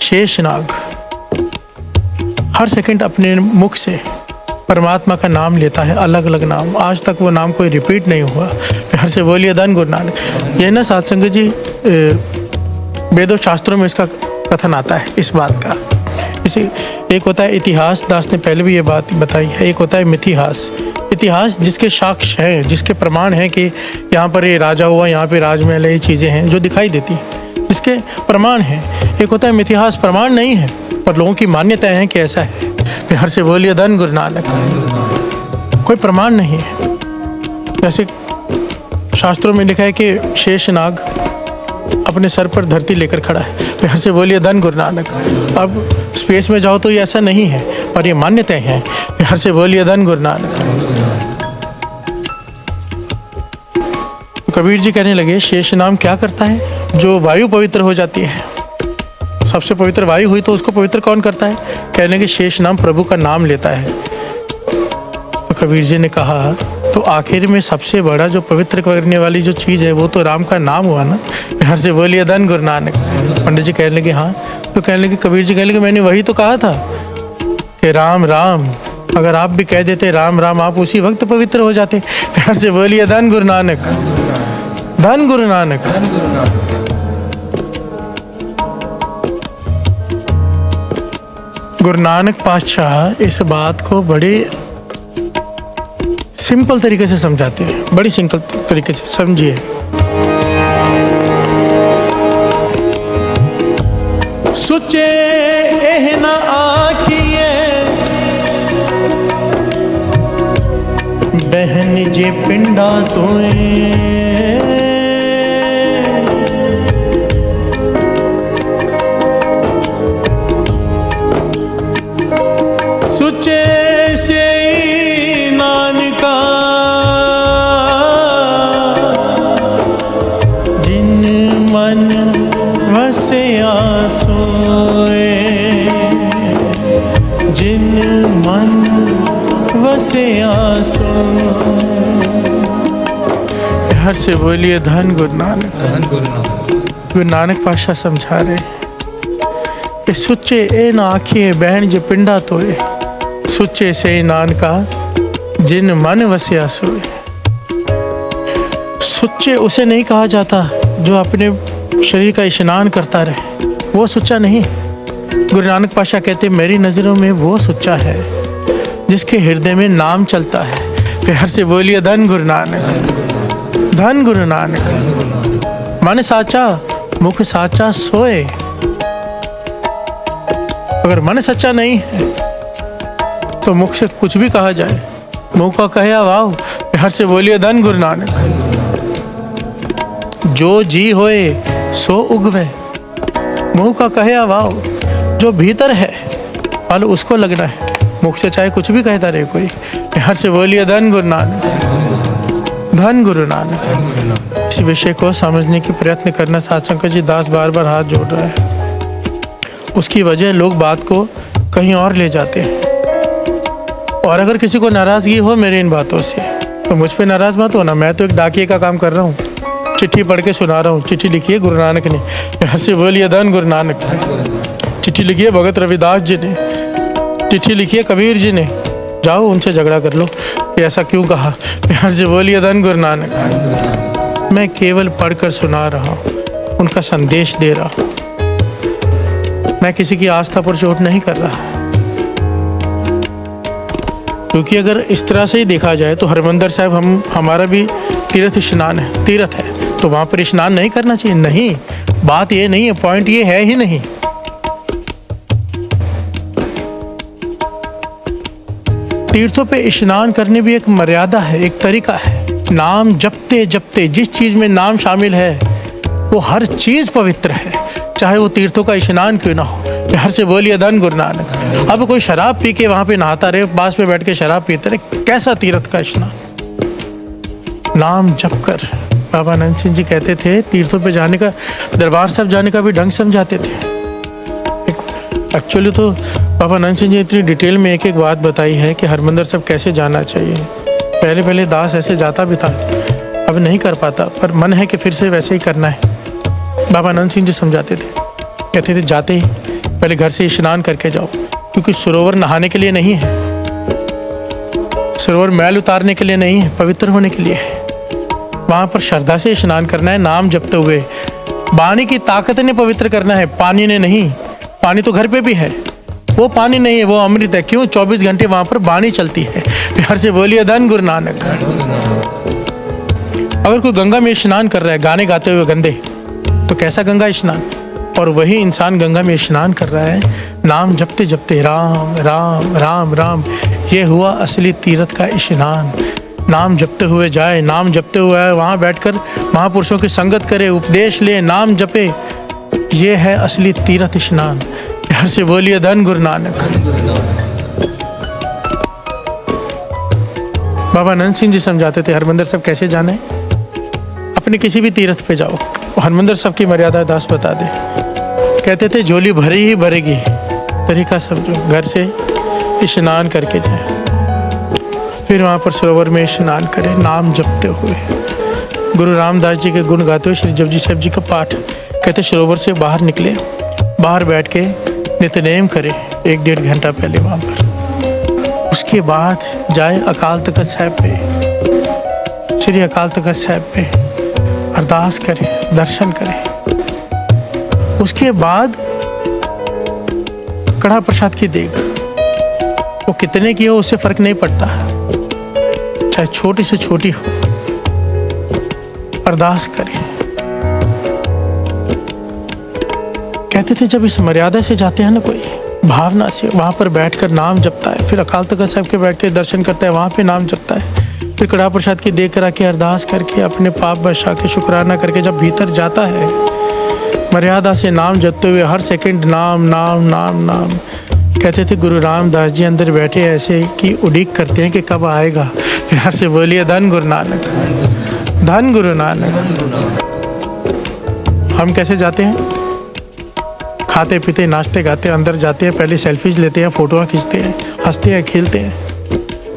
शेषनाग। हर सेकंड अपने मुख से परमात्मा का नाम लेता है, अलग अलग नाम। आज तक वो नाम कोई रिपीट नहीं हुआ। प्यार से बोलिए धन गुरु नानक। ये ना साध संगत जी वेदों शास्त्रों में इसका कथन आता है इस बात का इसे एक होता है इतिहास, दास ने पहले भी ये बात बताई है, एक होता है मिथिहास। इतिहास जिसके साक्ष्य हैं, जिसके प्रमाण हैं कि यहाँ पर ये राजा हुआ, यहाँ पे राजमहल है, ये चीज़ें हैं जो दिखाई देती हैं, जिसके प्रमाण हैं। एक होता है मिथिहास, प्रमाण नहीं है पर लोगों की मान्यताएं हैं कि ऐसा है। प्यार से बोलिए धन गुरु नानक। कोई प्रमाण नहीं है। जैसे शास्त्रों में लिखा है कि शेषनाग अपने सर पर धरती लेकर खड़ा है। प्यार से बोलिए धन गुरु नानक। अब स्पेस में जाओ तो ये ऐसा नहीं है पर ये मान्यताएं हैं। प्यार से बोलिए धन गुरु नानक। तो कबीर जी कहने लगे शेष नाम क्या करता है? जो वायु पवित्र हो जाती है, सबसे पवित्र वायु हुई तो उसको पवित्र कौन करता है? कहने के शेष नाम प्रभु का नाम लेता है। तो कबीर जी ने कहा तो आखिर में सबसे बड़ा जो पवित्र करने वाली जो चीज़ है वो तो राम का नाम हुआ ना। प्यार से बोलिए धन गुरु नानक। पंडित जी कहने लगे हाँ। तो कहने लगे कबीर जी कहने लगे मैंने वही तो कहा था कि राम राम, अगर आप भी कह देते राम राम आप उसी वक्त पवित्र हो जाते। प्यार से बोलिए धन गुरु नानक, धन गुरु नानक। गुरु नानक पातशाह इस बात को बड़े सिंपल तरीके से समझाते हैं, बड़ी सिंपल तरीके से समझिए। सुचे एह न आखिए बहन जे पिंडा तोए, सुचे से नानका जिन मन वसिया सोए, जिन मन वसिया सोए। प्यार से बोलिए धन गुरु नानक, धन गुरु नानक। गुरु नानक पातशाह समझा रहे कि सुच्चे ए ना आखिए बहन जे पिंडा तोए, सुच्चे से नानका जिन मन वसिया सोए। सुच्चे उसे नहीं कहा जाता जो अपने शरीर का स्नान करता रहे, वो सुच्चा नहीं है। गुरु नानक पातशाह कहते मेरी नज़रों में वो सुच्चा है जिसके हृदय में नाम चलता है। प्यार से बोलिए धन गुरु नानक, धन गुरु नानक। मन साचा मुख साचा सोए। अगर मन सच्चा नहीं है तो मुख से कुछ भी कहा जाए, मुंह का कहे वाव। प्यार से बोलिए धन गुरु नानक। जो जी होए सो उगवे, मुंह का कहे वाव। जो भीतर है फल उसको लगना है, मुख से चाहे कुछ भी कहता रहे कोई। प्यार से बोलिए धन गुरु नानक, धन गुरु नानक। इस विषय को समझने की प्रयत्न करना सत्संग जी दास बार बार हाथ जोड़ रहा है। उसकी वजह लोग बात को कहीं और ले जाते हैं। और अगर किसी को नाराज़गी हो मेरी इन बातों से तो मुझ पे नाराज़ मत होना। मैं तो एक डाकिए का काम कर रहा हूँ, चिट्ठी पढ़ के सुना रहा हूँ। चिट्ठी लिखी है गुरु नानक ने। प्यार से बोलिए धन गुरु नानक। चिट्ठी लिखी है भगत रविदास जी ने, चिट्ठी लिखी है कबीर जी ने। जाओ उनसे झगड़ा कर लो कि ऐसा क्यों कहा। प्यार से बोलिए धन गुरु नानक। मैं केवल पढ़कर सुना रहा हूँ, उनका संदेश दे रहा हूँ। मैं किसी की आस्था पर चोट नहीं कर रहा। क्योंकि अगर इस तरह से ही देखा जाए तो हरमंदिर साहिब हमारा भी तीर्थ स्नान है, तीर्थ है, तो वहाँ पर स्नान नहीं करना चाहिए। नहीं, बात ये नहीं है, पॉइंट ये है ही नहीं। तीर्थों पे स्नान करने भी एक मर्यादा है, एक तरीका है। नाम जपते जपते जिस चीज़ में नाम शामिल है वो हर चीज़ पवित्र है, चाहे वो तीर्थों का स्नान क्यों ना हो। प्यार से बोलिए धन गुरु नानक। अब कोई शराब पी के वहाँ पे नहाता रहे, पास में बैठ के शराब पीते रहे, कैसा तीर्थ का स्नान। नाम जप कर। बाबा नंद सिंह जी कहते थे तीर्थों पे जाने का, दरबार साहब जाने का भी ढंग समझाते थे। एक्चुअली तो बाबा नंद सिंह जी इतनी डिटेल में एक एक बात बताई है कि हरमंदिर साहब कैसे जाना चाहिए। पहले दास ऐसे जाता भी था, अब नहीं कर पाता, पर मन है कि फिर से वैसे ही करना है। बाबा नंद सिंह जी समझाते थे, कहते थे जाते ही पहले घर से स्नान करके जाओ, क्योंकि सरोवर नहाने के लिए नहीं है, सरोवर मैल उतारने के लिए नहीं है, पवित्र होने के लिए है। वहाँ पर श्रद्धा से स्नान करना है, नाम जपते हुए। वाणी की ताकत ने पवित्र करना है, पानी ने नहीं। पानी तो घर पे भी है, वो पानी नहीं है, वो अमृत है। क्यों? 24 घंटे वहाँ पर वाणी चलती है। प्यार से बोलिए धन गुरु नानक। अगर कोई गंगा में स्नान कर रहा है गाने गाते हुए गंदे, तो कैसा गंगा स्नान? और वही इंसान गंगा में स्नान कर रहा है नाम जपते जपते, राम राम राम राम। ये हुआ असली तीर्थ का स्नान। नाम जपते हुए जाए, नाम जपते हुए आए, वहाँ बैठकर महापुरुषों की संगत करे, उपदेश ले, नाम जपे, ये है असली तीर्थ स्नान। प्यार से बोलिए धन गुरु नानक। बाबा नंद सिंह जी समझाते थे हरमंदिर साहब कैसे जाने। अपने किसी भी तीर्थ पे जाओ, हरमंदिर साहब की मर्यादा दास बता दे। कहते थे झोली भरी ही भरेगी, तरीका समझो, घर से स्नान करके जाए, फिर वहाँ पर सरोवर में स्नान करें नाम जपते हुए। गुरु रामदास जी के गुण गाते हुए श्री जपजी साहब जी का पाठ। कहते सरोवर से बाहर निकले, बाहर बैठ के नित्यनेम करे 1-1.5 घंटा पहले वहाँ पर। उसके बाद जाए अकाल तख्त साहब पे, श्री अकाल तख्त साहब पे अरदास करे, दर्शन करे। उसके बाद कड़ा प्रसाद की देग, वो कितने की हो उससे फर्क नहीं पड़ता, चाहे छोटी से छोटी हो, अरदास करे। कहते थे जब इस मर्यादा से जाते हैं ना, कोई भावना से वहाँ पर बैठकर नाम जपता है, फिर अकाल तख्त साहब के बैठ के दर्शन करता है, वहाँ पे नाम जपता है, फिर कड़ा प्रसाद की देग करा के अरदास करके अपने पाप बचा के शुक्राना करके जब भीतर जाता है, मर्यादा से नाम जपते हुए हर सेकंड नाम नाम नाम नाम। कहते थे गुरु रामदास जी अंदर बैठे ऐसे कि उड़ीक करते हैं कि कब आएगा। प्यार से बोलिए धन गुरु नानक, धन गुरु नानक। हम कैसे जाते हैं? खाते पीते नाचते गाते अंदर जाते हैं, पहले सेल्फीज लेते हैं, फोटोआँ खींचते हैं, हंसते हैं, खेलते हैं,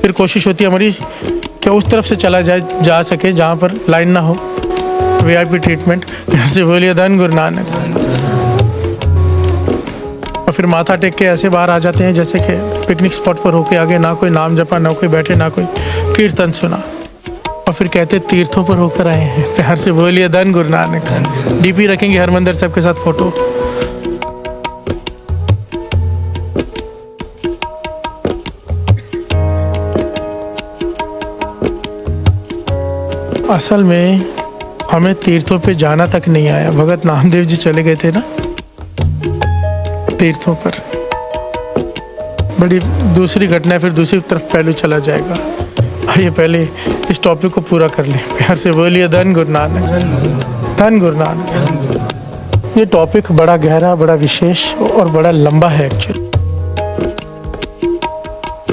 फिर कोशिश होती है हमारी कि उस तरफ से चला जा सके जहाँ पर लाइन ना हो, VIP ट्रीटमेंट। ऐसे बोलिए धन गुरु नानक। और फिर माथा टेक के ऐसे बाहर आ जाते हैं जैसे कि पिकनिक स्पॉट पर होके आगे ना कोई नाम जपा, ना कोई बैठे, ना कोई कीर्तन सुना, और फिर कहते तीर्थों पर होकर आए हैं। प्यार से बोलिए धन गुरु नानक। DP रखेंगे हरमंदिर साहब के साथ फोटो। असल में हमें तीर्थों पे जाना तक नहीं आया। भगत नामदेव जी चले गए थे ना तीर्थों पर, बड़ी दूसरी घटना है, फिर दूसरी तरफ पहलू चला जाएगा। आइए पहले इस टॉपिक को पूरा कर लें। प्यार से बोलिए धन गुरु नानक, धन गुरु नानक। ये टॉपिक बड़ा गहरा, बड़ा विशेष और बड़ा लंबा है एक्चुअली।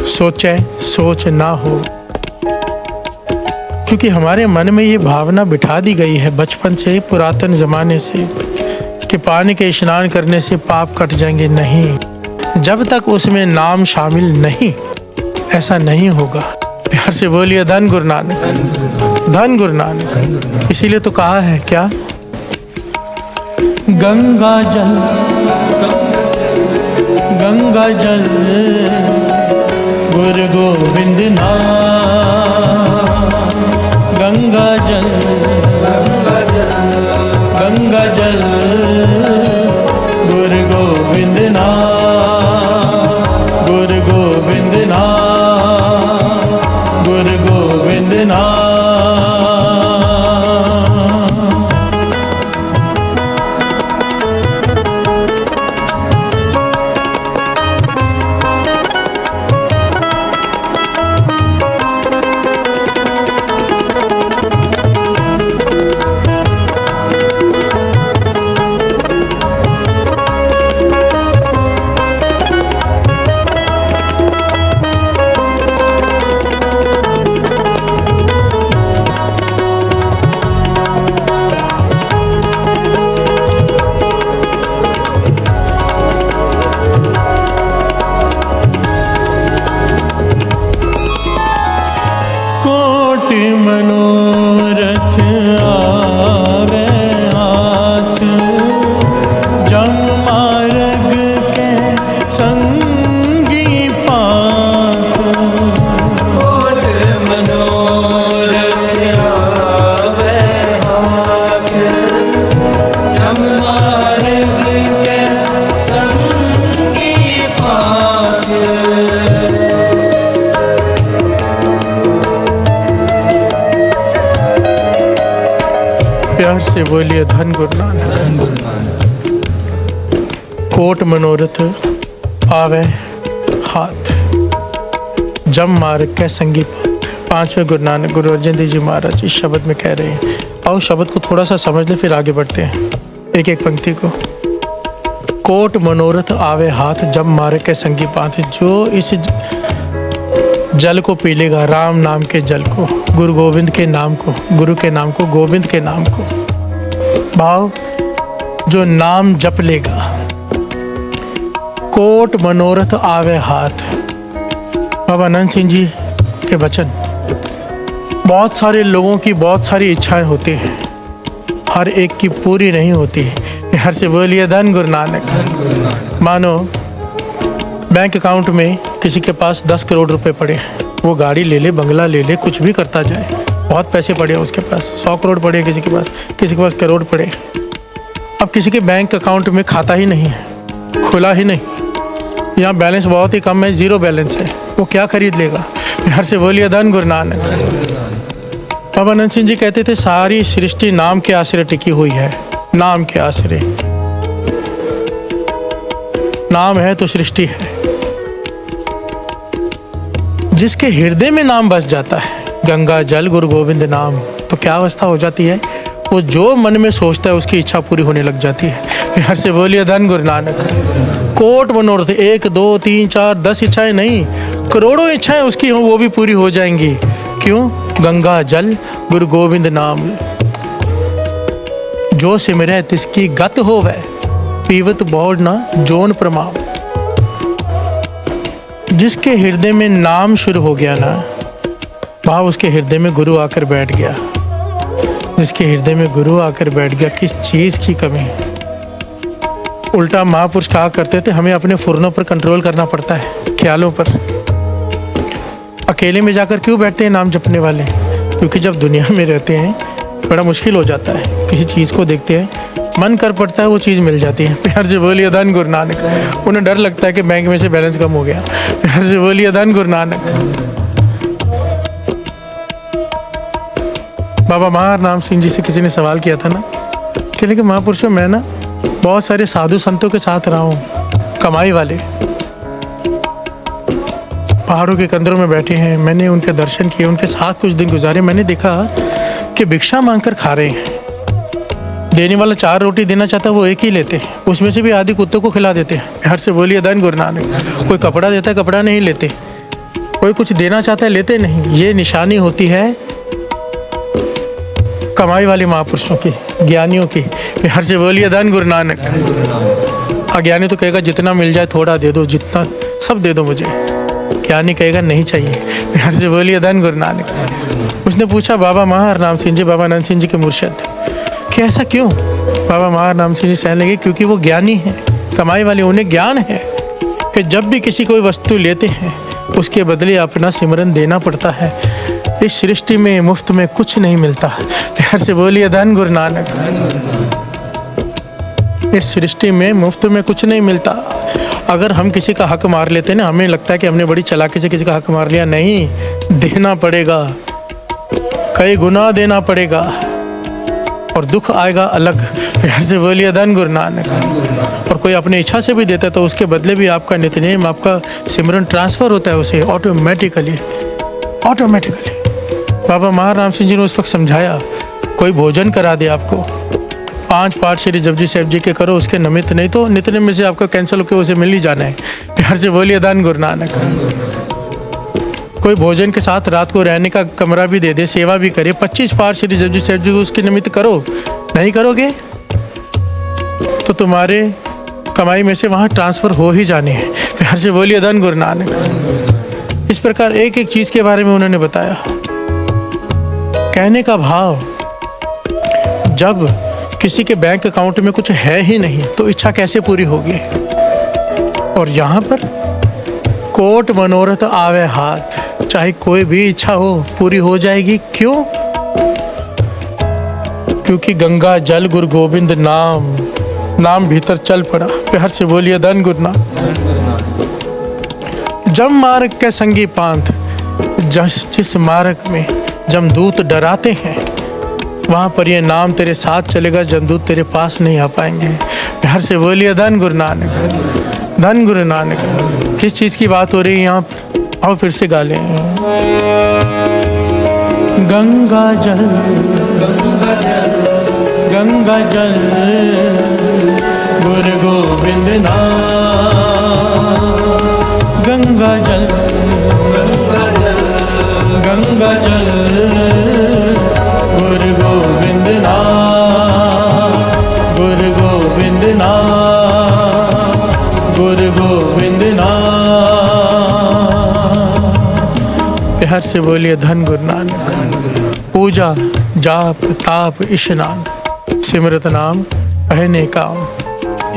सोचे सोच ना हो, क्योंकि हमारे मन में ये भावना बिठा दी गई है बचपन से, पुरातन ज़माने से, कि पानी के स्नान करने से पाप कट जाएंगे। नहीं, जब तक उसमें नाम शामिल नहीं, ऐसा नहीं होगा। प्यार से बोलिए धन गुरु नानक, धन गुरु नानक। इसीलिए तो कहा है क्या, गंगा जल, गंगा जल गुरु गोविंद नाम, गंगा जल, गंगा जल गुरु गोविंद नाम, गुरु गोविंद नाम, गुरु गोविंद नाम। प्यार से बोलिए धन गुरु नानक। कोट मनोरथ आवे हाथ, जम मार्ग के संगी पांथ। पांचवें गुरु नानक गुरु अर्जन देव जी महाराज इस शब्द में कह रहे हैं। आओ शब्द को थोड़ा सा समझ ले, फिर आगे बढ़ते हैं एक एक पंक्ति को। कोट मनोरथ आवे हाथ, जम मार्ग के संगी पांथ। जो इस जल को पी लेगा, राम नाम के जल को, गुरु गोविंद के नाम को, गुरु के नाम को, गोविंद के नाम को, भाव जो नाम जप लेगा, कोट मनोरथ आवे हाथ। बाबा आनंद सिंह जी के वचन। बहुत सारे लोगों की बहुत सारी इच्छाएं होती हैं, हर एक की पूरी नहीं होती। हर से बोलिए धन गुरु नानक। मानो बैंक अकाउंट में किसी के पास 10 करोड़ रुपए पड़े, वो गाड़ी ले ले, बंगला ले ले, कुछ भी करता जाए, बहुत पैसे पड़े हैं उसके पास, 100 करोड़ पड़े किसी के पास करोड़ पड़े। अब किसी के बैंक अकाउंट में खाता ही नहीं है, खुला ही नहीं, यहाँ बैलेंस बहुत ही कम है, 0 बैलेंस है, वो क्या खरीद लेगा? हर से बोलिए धन गुरु नानक। बाबा आनंद सिंह जी कहते थे सारी सृष्टि नाम के आश्रय टिकी हुई है, नाम के आश्रय। नाम है तो सृष्टि है। जिसके हृदय में नाम बस जाता है, गंगा जल गुरु गोविंद नाम, तो क्या अवस्था हो जाती है? वो जो मन में सोचता है उसकी इच्छा पूरी होने लग जाती है। हर से बोलिए धन गुरु नानक। कोट मनोरथ, 1 2 3 4 10 इच्छाएं नहीं, करोड़ों इच्छाएं उसकी हों, वो भी पूरी हो जाएंगी। क्यों? गंगा जल गुरु गोविंद नाम। जो सिमरै तिसकी गत होवै, पीवत बहुड़ ना जोन प्रमाण। जिसके हृदय में नाम शुरू हो गया ना, भाव उसके हृदय में गुरु आकर बैठ गया। जिसके हृदय में गुरु आकर बैठ गया, किस चीज़ की कमी? उल्टा महापुरुष कहा करते थे हमें अपने फुर्नों पर कंट्रोल करना पड़ता है, ख्यालों पर। अकेले में जाकर क्यों बैठते हैं नाम जपने वाले? क्योंकि जब दुनिया में रहते हैं बड़ा मुश्किल हो जाता है, किसी चीज़ को देखते हैं, मन कर पड़ता है, वो चीज़ मिल जाती है। प्यार से बोलिए धन गुरु नानक। उन्हें डर लगता है कि बैंक में से बैलेंस कम हो गया। प्यार से बोलिए धन गुरु नानक। बाबा महाराम सिंह जी से किसी ने सवाल किया था ना कि लेकिन महापुरुषों मैं ना बहुत सारे साधु संतों के साथ रहा हूँ, कमाई वाले, पहाड़ों के कंदरों में बैठे हैं, मैंने उनके दर्शन किए, उनके साथ कुछ दिन गुजारे। मैंने देखा कि भिक्षा मांगकर खा रहे हैं। देने वाला 4 रोटी देना चाहता है, वो 1 ही लेते हैं, उसमें से भी आधी कुत्तों को खिला देते हैं। प्यार से बोलिए धन गुरु नानक। कोई कपड़ा देता है, कपड़ा नहीं लेते, कोई कुछ देना चाहता है, लेते नहीं। ये निशानी होती है कमाई वाले महापुरुषों की, ज्ञानियों की। प्यार से बोलिए धन गुरु नानक। अज्ञानी तो कहेगा जितना मिल जाए थोड़ा दे दो, जितना सब दे दो मुझे। ज्ञानी कहेगा नहीं चाहिए। प्यार से बोलिए धन गुरु नानक। उसने पूछा बाबा महाराम सिंह जी, बाबा आनंद सिंह जी के मुर्शिद, कि ऐसा क्यों? बाबा महाराम सिंह जी कहने लगे क्योंकि वो ज्ञानी हैं, कमाई वाले, उन्हें ज्ञान है कि जब भी किसी कोई वस्तु लेते हैं उसके बदले अपना सिमरन देना पड़ता है। इस सृष्टि में मुफ्त में कुछ नहीं मिलता। प्यार से बोलिए धन गुरु नानक। इस सृष्टि में मुफ्त में कुछ नहीं मिलता। अगर हम किसी का हक मार लेते ना, हमें लगता है कि हमने बड़ी चालाकी से किसी का हक मार लिया। नहीं, देना पड़ेगा, कई गुना देना पड़ेगा और दुख आएगा अलग। प्यार से बोलिए धन गुरु नानक। और कोई अपनी इच्छा से भी देता है तो उसके बदले भी आपका नित्यनेम, आपका सिमरन ट्रांसफ़र होता है उसे ऑटोमेटिकली। बाबा महाराम सिंह जी ने उस वक्त समझाया, कोई भोजन करा दे आपको, 5 पाठ श्री जपजी साहिब जी के करो, उसके निमित्त नहीं तो नित्यनेम में से आपका कैंसिल होकर उसे मिल ही जाना है। प्यार से बोलिए धन गुरु नानक। कोई भोजन के साथ रात को रहने का कमरा भी दे दे, सेवा भी करे, 25 पाठ श्री जपजी साहिब जी उसके निमित्त करो। नहीं करोगे तो तुम्हारे कमाई में से वहाँ ट्रांसफ़र हो ही जाने हैं। प्यार से बोलिए धन गुरु नानक। इस प्रकार एक एक चीज़ के बारे में उन्होंने बताया। कहने का भाव, जब किसी के बैंक अकाउंट में कुछ है ही नहीं तो इच्छा कैसे पूरी होगी? और यहाँ पर कोट मनोरथ आवे हाथ, चाहे कोई भी इच्छा हो पूरी हो जाएगी। क्यों? क्योंकि गंगा जल गुरु गोविंद नाम, नाम भीतर चल पड़ा। प्यार से बोलिए धन गुरु नानक। जम मार्ग के संगी पांथ, जिस मार्ग में जमदूत डराते हैं वहाँ पर ये नाम तेरे साथ चलेगा, जमदूत तेरे पास नहीं आ पाएंगे। प्यार से बोलिए धन गुरु नानक, धन गुरु नानक। किस चीज़ की बात हो रही है यहाँ पर? आओ फिर से गा लें। गंगा जल, गंगा जल गुरु गोविंद नाम, गंगा जल, गंगा जल गुरु गोविंद नाम, गुरु गोविंद नाम, गुरु गोविंद नाम। प्यार से बोलिए धन गुरु नानक। पूजा जाप ताप स्नान सिमरत नाम कहने काम,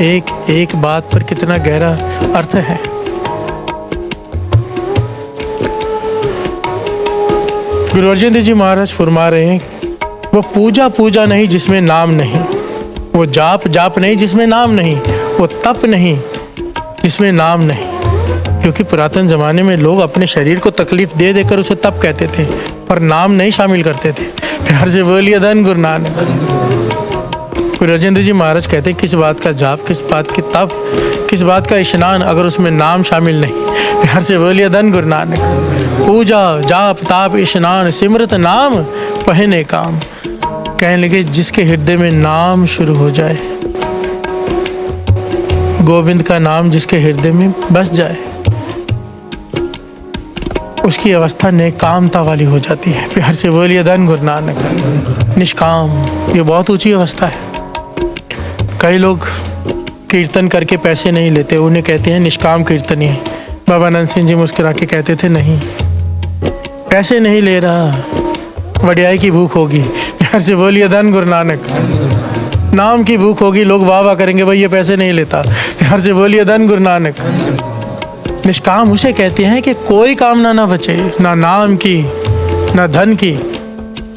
एक एक बात पर कितना गहरा अर्थ है। गुरु अर्जन देव जी महाराज फरमा रहे हैं, वो पूजा पूजा नहीं जिसमें नाम नहीं, वो जाप जाप नहीं जिसमें नाम नहीं, वो तप नहीं जिसमें नाम नहीं। क्योंकि पुरातन ज़माने में लोग अपने शरीर को तकलीफ दे देकर उसे तप कहते थे, पर नाम नहीं शामिल करते थे। प्यार से बोलिए धन गुरु नानक। गुरु अर्जन देव जी महाराज कहते हैं, किस बात का जाप, किस बात की तप, किस बात का स्नान अगर उसमें नाम शामिल नहीं। प्यार से बोलिए धन गुरु नानक। पूजा जाप ताप स्नान सिमरत नाम पहने काम। कहने लगे जिसके हृदय में नाम शुरू हो जाए, गोविंद का नाम जिसके हृदय में बस जाए, उसकी अवस्था नेकामता वाली हो जाती है। प्यार से बोलिए धन गुरु नानक। निष्काम, ये बहुत ऊंची अवस्था है। कई लोग कीर्तन करके पैसे नहीं लेते, उन्हें कहते हैं निष्काम कीर्तनी। बाबा नंद सिंह जी मुस्कुरा के कहते थे, नहीं पैसे नहीं ले रहा, वड्याई की भूख होगी। प्यार से बोलिए धन गुरु नानक। नाम की भूख होगी, लोग वाह वाह करेंगे, भाई ये पैसे नहीं लेता। प्यार से बोलिए धन गुरु नानक। निष्काम उसे कहते हैं कि कोई कामना ना बचे, ना नाम की, ना धन की,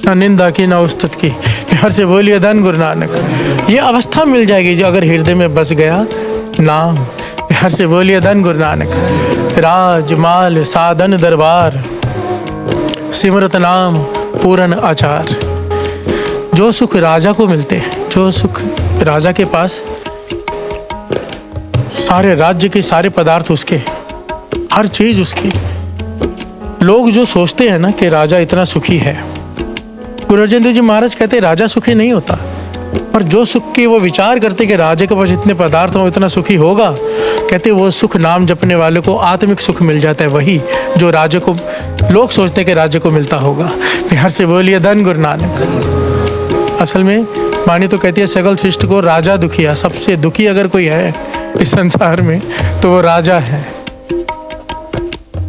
ना निंदा की, ना उस्तत की। प्यार से बोलिए धन गुरु नानक। ये अवस्था मिल जाएगी जो अगर हृदय में बस गया नाम। प्यार से बोलिए धन गुरु नानक। राज माल साधन दरबार सिमरत नाम पूरन आचार। जो सुख राजा को मिलते हैं, जो सुख राजा के पास, सारे राज्य के सारे पदार्थ उसके, हर चीज उसकी। लोग जो सोचते हैं ना कि राजा इतना सुखी है, गुरु अर्जन देव जी महाराज कहते राजा सुखी नहीं होता, पर जो सुख की वो विचार करते कि राजा के पास इतने पदार्थ हो इतना सुखी होगा, कहते वो सुख नाम जपने वाले को आत्मिक सुख मिल जाता है, वही जो राजा को लोग सोचते हैं कि राजा को मिलता होगा। प्यार से बोलिए धन गुरु नानक। असल में वाणी तो कहती है सकल सृष्टि को राजा दुखिया, सबसे दुखी अगर कोई है इस संसार में तो वो राजा है।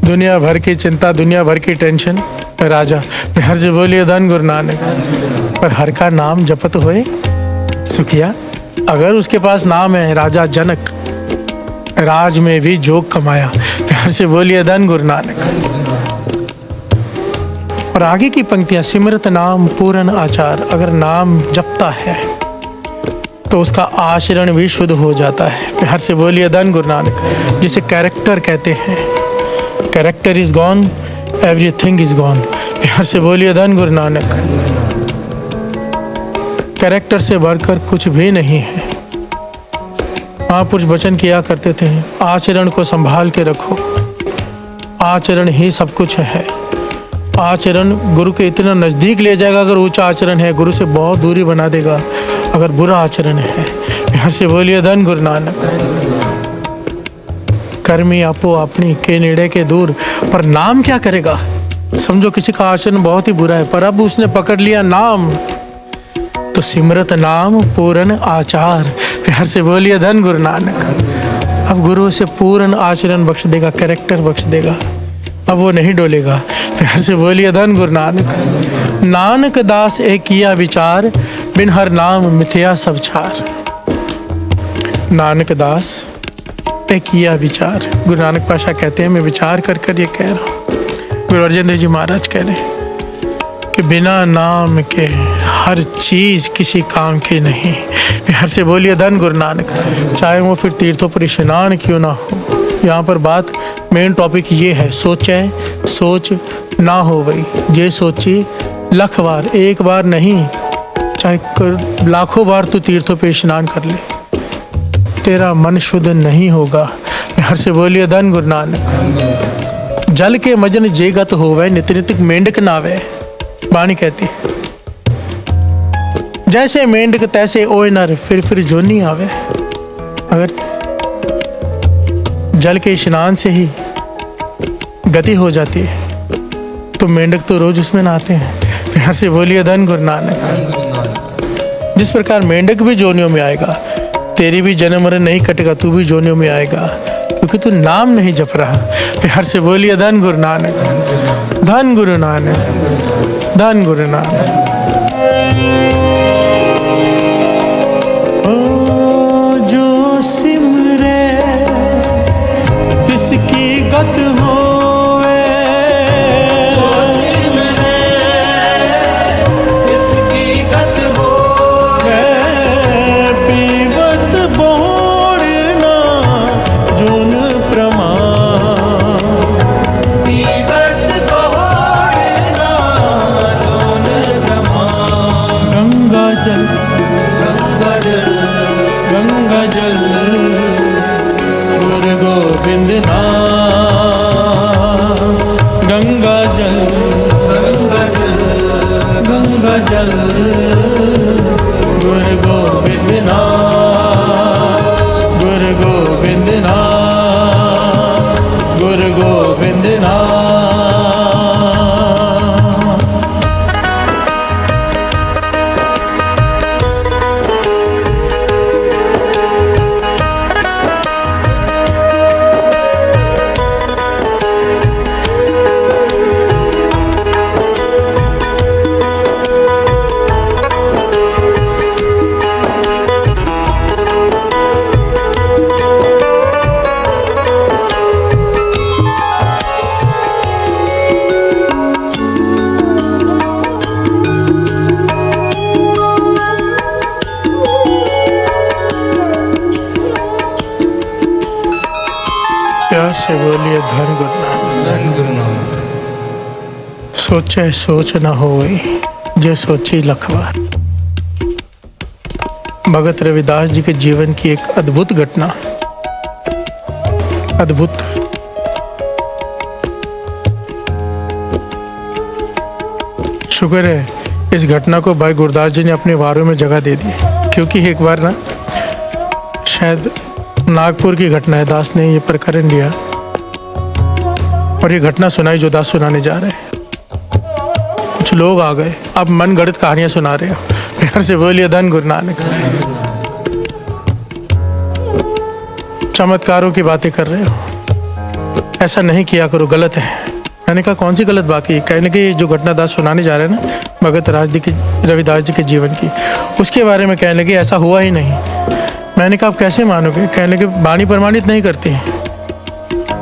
दुनिया भर की चिंता, दुनिया भर की टेंशन, राजा। प्यार से बोलिए धन गुरु नानक। पर हर का नाम जपत होए सुखिया। अगर उसके पास नाम है राजा जनक, राज में भी जोग कमाया। प्यार से बोलिए धन गुरु नानक। और आगे की पंक्तियां, सिमरत नाम पूरन आचार। अगर नाम जपता है तो उसका आचरण भी शुद्ध हो जाता है। प्यार से बोलिए धन गुरु नानक। जिसे कैरेक्टर कहते हैं, character is gone, everything is gone. प्यार से बोलिए धन गुरु नानक। कैरेक्टर से बढ़कर कुछ भी नहीं है। महापुरुष वचन किया करते थे, आचरण को संभाल के रखो, आचरण ही सब कुछ है। आचरण गुरु के इतना नज़दीक ले जाएगा, अगर ऊंचा आचरण है गुरु से बहुत दूरी बना देगा अगर बुरा आचरण है। प्यार से बोलिए धन गुरु नानक। कर्मी आपो अपनी के नेड़े के दूर, पर नाम क्या करेगा। समझो किसी का आचरण बहुत ही बुरा है, पर अब उसने पकड़ लिया नाम, तो सिमरत नाम पूर्ण आचार। प्यार से बोलिए धन गुरु नानक। अब गुरु से पूर्ण आचरण बख्श देगा, कैरेक्टर बख्श देगा, अब वो नहीं डोलेगा। प्यार से बोलिए धन गुरु नानक। नानक दास एक किया विचार, बिन हर नाम मिथ्या सब छार। नानक दास एक किया विचार। गुरु नानक पाशा कहते हैं, मैं विचार कर कर ये कह रहा हूँ। गुरु अर्जन देव जी महाराज कह रहे हैं कि बिना नाम के हर चीज़ किसी काम की नहीं। प्यार से बोलिए धन गुरु नानक। चाहे वो फिर तीर्थों पर स्नान क्यों ना हो। यहाँ पर बात मेन टॉपिक ये है, सोचे सोच ना हो वही, ये सोची लख बार, एक बार नहीं चाहे लाखों बार तू तीर्थों पे स्नान कर ले, तेरा मन शुद्ध नहीं होगा। हर से बोलिए धन गुरु नानक। जल के मजन जेगत होवे, नित नित मेंढक नावे। बाणी कहती जैसे मेंढक तैसे ओए नर, फिर जोनी आवे। अगर जल के स्नान से ही गति हो जाती है तो मेंढक तो रोज उसमें नहाते हैं। प्यार से बोलिए धन गुरु नानक। जिस प्रकार मेंढक भी जोनियों में आएगा, तेरी भी जन्म मरण नहीं कटेगा, तू भी जोनियों में आएगा, क्योंकि तू नाम नहीं जप रहा। प्यार से बोलिए धन गुरु नानक, धन गुरु नानक, धन गुरु नानक। ओ जो सिमरे तिसकी गत होवे, इसकी गत होवे। पीवत बोड़ना जोन प्रमाण। पीवत बोड़ना जोन प्रमाण। गंगा जल, गंगा जल, गंगा जल गुरु गोविंद नाम। गंगा जल, गंगा जल, गंगा जल गुरु गोविंद नाम। गुरु गोविंद नाम, गुरु गोविंद नाम। प्यार से बोलिए धन गुरु नानक। धन गुरु नानक। सोचे सोच न होई, जे सोची लखवार। भगत रविदास जी के जीवन की एक अद्भुत घटना, अद्भुत। शुक्र है इस घटना को भाई गुरदास जी ने अपने वारों में जगह दे दी, क्योंकि एक बार ना शायद नागपुर की घटना है, दास ने ये प्रकरण लिया और ये घटना सुनाई जो दास सुनाने जा रहे हैं। कुछ लोग आ गए, अब मन गढ़ंत कहानियां सुना रहे हो। प्यार से बोलिए धन गुरु नानक। चमत्कारों की बातें कर रहे हो, ऐसा नहीं किया करो, गलत है। मैंने कहा कौन सी गलत बात की? कहने की जो घटना दास सुनाने जा रहे हैं ना भगत रविदास जी के जीवन की, उसके बारे में कहने लगे ऐसा हुआ ही नहीं। मैंने कहा आप कैसे मानोगे? कहने लगे वाणी प्रमाणित नहीं करती,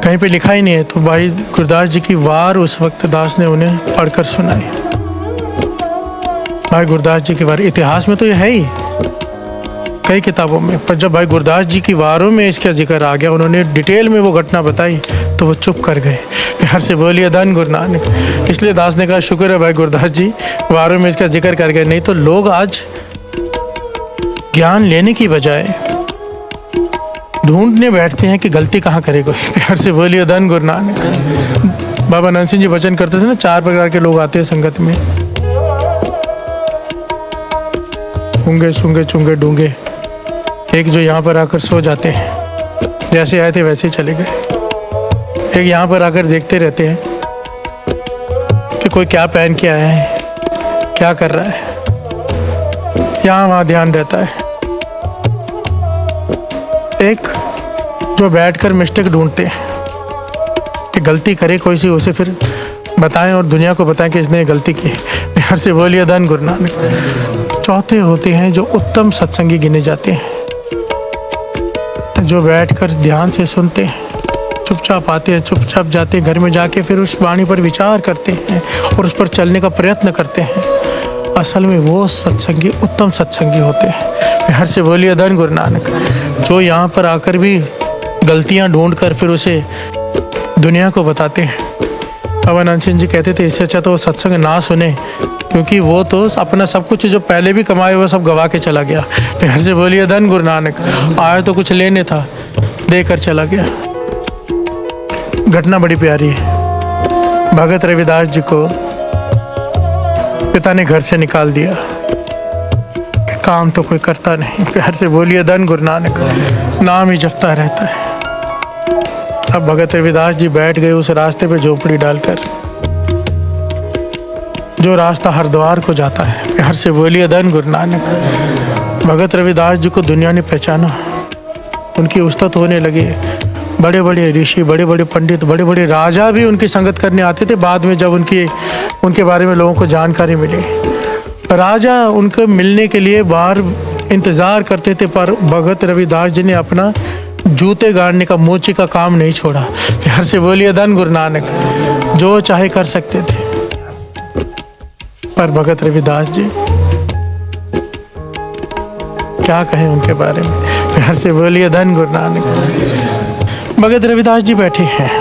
कहीं पे लिखा ही नहीं है। तो भाई गुरदास जी की वार उस वक्त दास ने उन्हें पढ़कर सुनाई। भाई गुरदास जी की वार इतिहास में तो ये है ही कई किताबों में, पर जब भाई गुरदास जी की वारों में इसका जिक्र आ गया, उन्होंने डिटेल में वो घटना बताई, तो वो चुप कर गए। प्यार से बोलिए धन गुरु नानक। इसलिए दास ने कहा शुक्र है भाई गुरदास जी वारों में इसका जिक्र कर गए, नहीं तो लोग आज ज्ञान लेने की बजाय ढूंढने बैठते हैं कि गलती कहाँ करे कोई। प्यार से बोलिए धन गुरु नानक। बाबा नंद सिंह जी वचन करते थे ना, 4 प्रकार के लोग आते हैं संगत में, ऊंगे सूंगे चुंगे डूंगे। एक जो यहाँ पर आकर सो जाते हैं, जैसे आए थे वैसे ही चले गए। एक यहाँ पर आकर देखते रहते हैं कि कोई क्या पहन के आया है, क्या कर रहा है, यहाँ वहाँ ध्यान रहता है। एक जो बैठकर मिस्टेक ढूंढते हैं कि गलती करे कोई सी, उसे फिर बताएं और दुनिया को बताएं कि इसने गलती की। प्यार से बोलिए धन गुरु नानक। चौथे होते हैं जो उत्तम सत्संगी गिने जाते हैं, जो बैठकर ध्यान से सुनते हैं, चुपचाप आते हैं, चुपचाप जाते हैं, घर में जाके फिर उस वाणी पर विचार करते हैं और उस पर चलने का प्रयत्न करते हैं। असल में वो सत्संगी उत्तम सत्संगी होते हैं। प्यार से बोलिए धन गुरु नानक। जो यहाँ पर आकर भी गलतियाँ ढूंढकर फिर उसे दुनिया को बताते हैं, अवनानंद सिंह जी कहते थे इससे अच्छा तो वो सत्संग ना सुने, क्योंकि वो तो अपना सब कुछ जो पहले भी कमाए वो सब गवा के चला गया। प्यार से बोलिए धन गुरु नानक। आया तो कुछ लेने था, देकर चला गया। घटना बड़ी प्यारी है। भगत रविदास जी को पिता ने घर से निकाल दिया कि काम तो कोई करता नहीं। प्यार से बोलिए धन गुरु नानक। नाम ही जपता रहता है। अब भगत रविदास जी बैठ गए उस रास्ते पे झोपड़ी डालकर, जो रास्ता हरिद्वार को जाता है। प्यार से बोलिए धन गुरु नानक। भगत रविदास जी को दुनिया ने पहचाना, उनकी उस्ताद होने लगे। बड़े बड़े ऋषि, बड़े बड़े पंडित, बड़े बड़े राजा भी उनकी संगत करने आते थे। बाद में जब उनके बारे में लोगों को जानकारी मिली, राजा उनको मिलने के लिए बाहर इंतज़ार करते थे, पर भगत रविदास जी ने अपना जूते गाड़ने का, मोची का काम नहीं छोड़ा। प्यार से बोलिए धन गुरु नानक। जो चाहे कर सकते थे, पर भगत रविदास जी क्या कहें उनके बारे में। प्यार से बोलिए धन गुरु नानक। भगत रविदास जी बैठे हैं,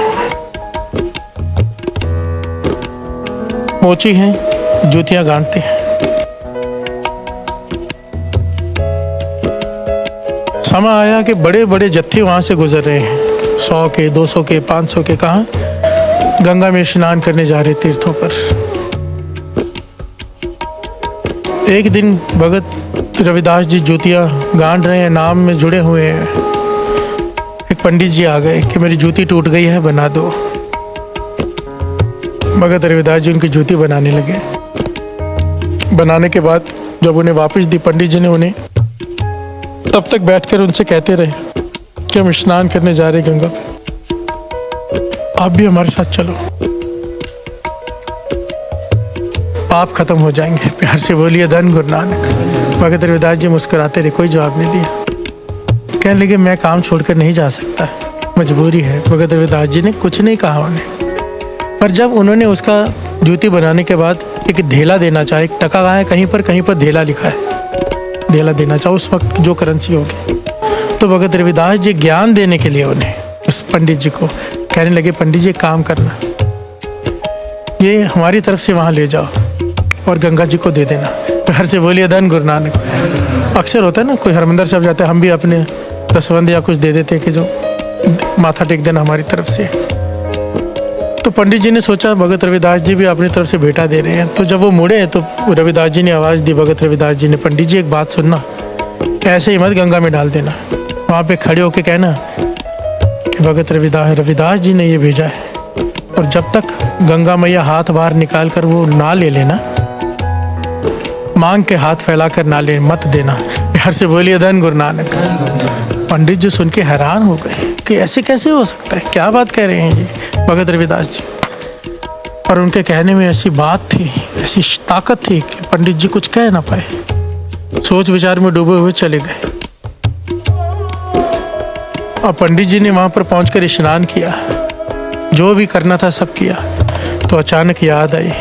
मोची हैं, जूतियां गांठते हैं। समय आया कि बड़े बड़े जत्थे वहां से गुजर रहे हैं, 100 के, 200 के, 500 के। कहाँ? गंगा में स्नान करने जा रहे तीर्थों पर। एक दिन भगत रविदास जी जूतियां गांठ रहे हैं, नाम में जुड़े हुए हैं। एक पंडित जी आ गए कि मेरी जूती टूट गई है, बना दो। भगत रविदास जी उनकी जूती बनाने लगे। बनाने के बाद जब उन्हें वापस दी, पंडित जी ने उन्हें तब तक बैठकर उनसे कहते रहे कि हम स्नान करने जा रहे गंगा, आप भी हमारे साथ चलो, पाप खत्म हो जाएंगे। प्यार से बोलिए धन गुरु नानक। भगत रविदास जी मुस्कुराते रहे, कोई जवाब नहीं दिया। कहने लगे मैं काम छोड़कर नहीं जा सकता, मजबूरी है। भगत रविदास जी ने कुछ नहीं कहा उन्हें, पर जब उन्होंने उसका जूती बनाने के बाद एक धेला देना चाहे, एक टका कहा है, कहीं पर धेला लिखा है, धेला देना चाहे उस वक्त जो करेंसी होगी, तो भगत रविदास जी ज्ञान देने के लिए उन्हें, उस पंडित जी को कहने लगे, पंडित जी काम करना, ये हमारी तरफ से वहाँ ले जाओ और गंगा जी को दे देना। प्यार से बोलिए धन गुरु नानक। अक्सर होता है ना, कोई हरमंदिर साहब जाते हैं, हम भी अपने दसवंद या कुछ दे देते हैं कि जो माथा टेक देना हमारी तरफ से। तो पंडित जी ने सोचा भगत रविदास जी भी अपनी तरफ से बेटा दे रहे हैं। तो जब वो मुड़े तो रविदास जी ने आवाज़ दी, भगत रविदास जी ने, पंडित जी एक बात सुनना, ऐसे ही मत गंगा में डाल देना। वहाँ पे खड़े होके कहना कि भगत रविदास जी ने ये भेजा है, और जब तक गंगा मैया हाथ बाहर निकाल कर वो ना ले लेना, मांग के हाथ फैलाकर ना ले, मत देना। प्यार से बोलिए धन गुरु नानक। पंडित जी सुन के हैरान हो गए कि ऐसे कैसे हो सकता है, क्या बात कह रहे हैं ये भगत रविदास जी। पर उनके कहने में ऐसी बात थी, ऐसी ताकत थी कि पंडित जी कुछ कह ना पाए। सोच विचार में डूबे हुए चले गए। और पंडित जी ने वहाँ पर पहुँचकर स्नान किया, जो भी करना था सब किया। तो अचानक याद आई,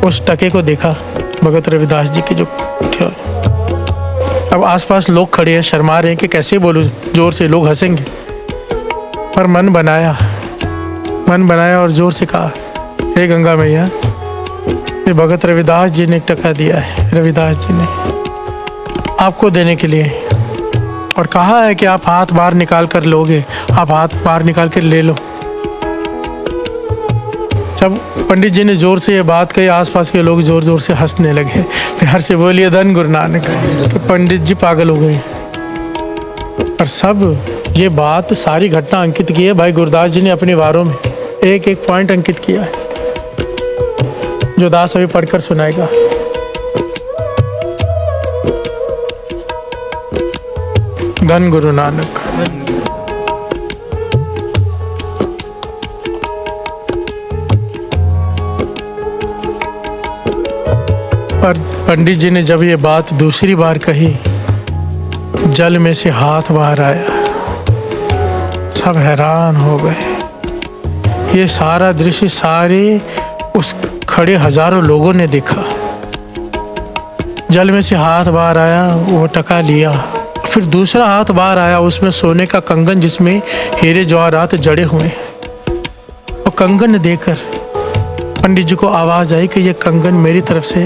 उस टके को देखा भगत रविदास जी के जो थे। अब आसपास लोग खड़े हैं, शर्मा रहे हैं कि कैसे बोलूं जोर से, लोग हंसेंगे। पर मन बनाया और जोर से कहा, हे गंगा मैया, ये भगत रविदास जी ने एक टका दिया है, रविदास जी ने आपको देने के लिए, और कहा है कि आप हाथ बाहर निकाल कर लोगे, आप हाथ बाहर निकाल कर ले लो। जब पंडित जी ने जोर से ये बात कही, आसपास के लोग जोर जोर से हंसने लगे। प्यार से बोलिए धन गुरु नानक। कि पंडित जी पागल हो गए। और सब ये बात, सारी घटना अंकित की है भाई गुरदास जी ने अपने वारों में, एक एक पॉइंट अंकित किया है, जो दास अभी पढ़कर सुनाएगा। धन गुरु नानक। पर पंडित जी ने जब ये बात दूसरी बार कही, जल में से हाथ बाहर आया। सब हैरान हो गए। ये सारा दृश्य सारे उस खड़े हजारों लोगों ने देखा। जल में से हाथ बाहर आया, वो टका लिया, फिर दूसरा हाथ बाहर आया, उसमें सोने का कंगन जिसमें हीरे जवाहरात जड़े हुए हैं। वो कंगन देकर पंडित जी को आवाज़ आई कि ये कंगन मेरी तरफ से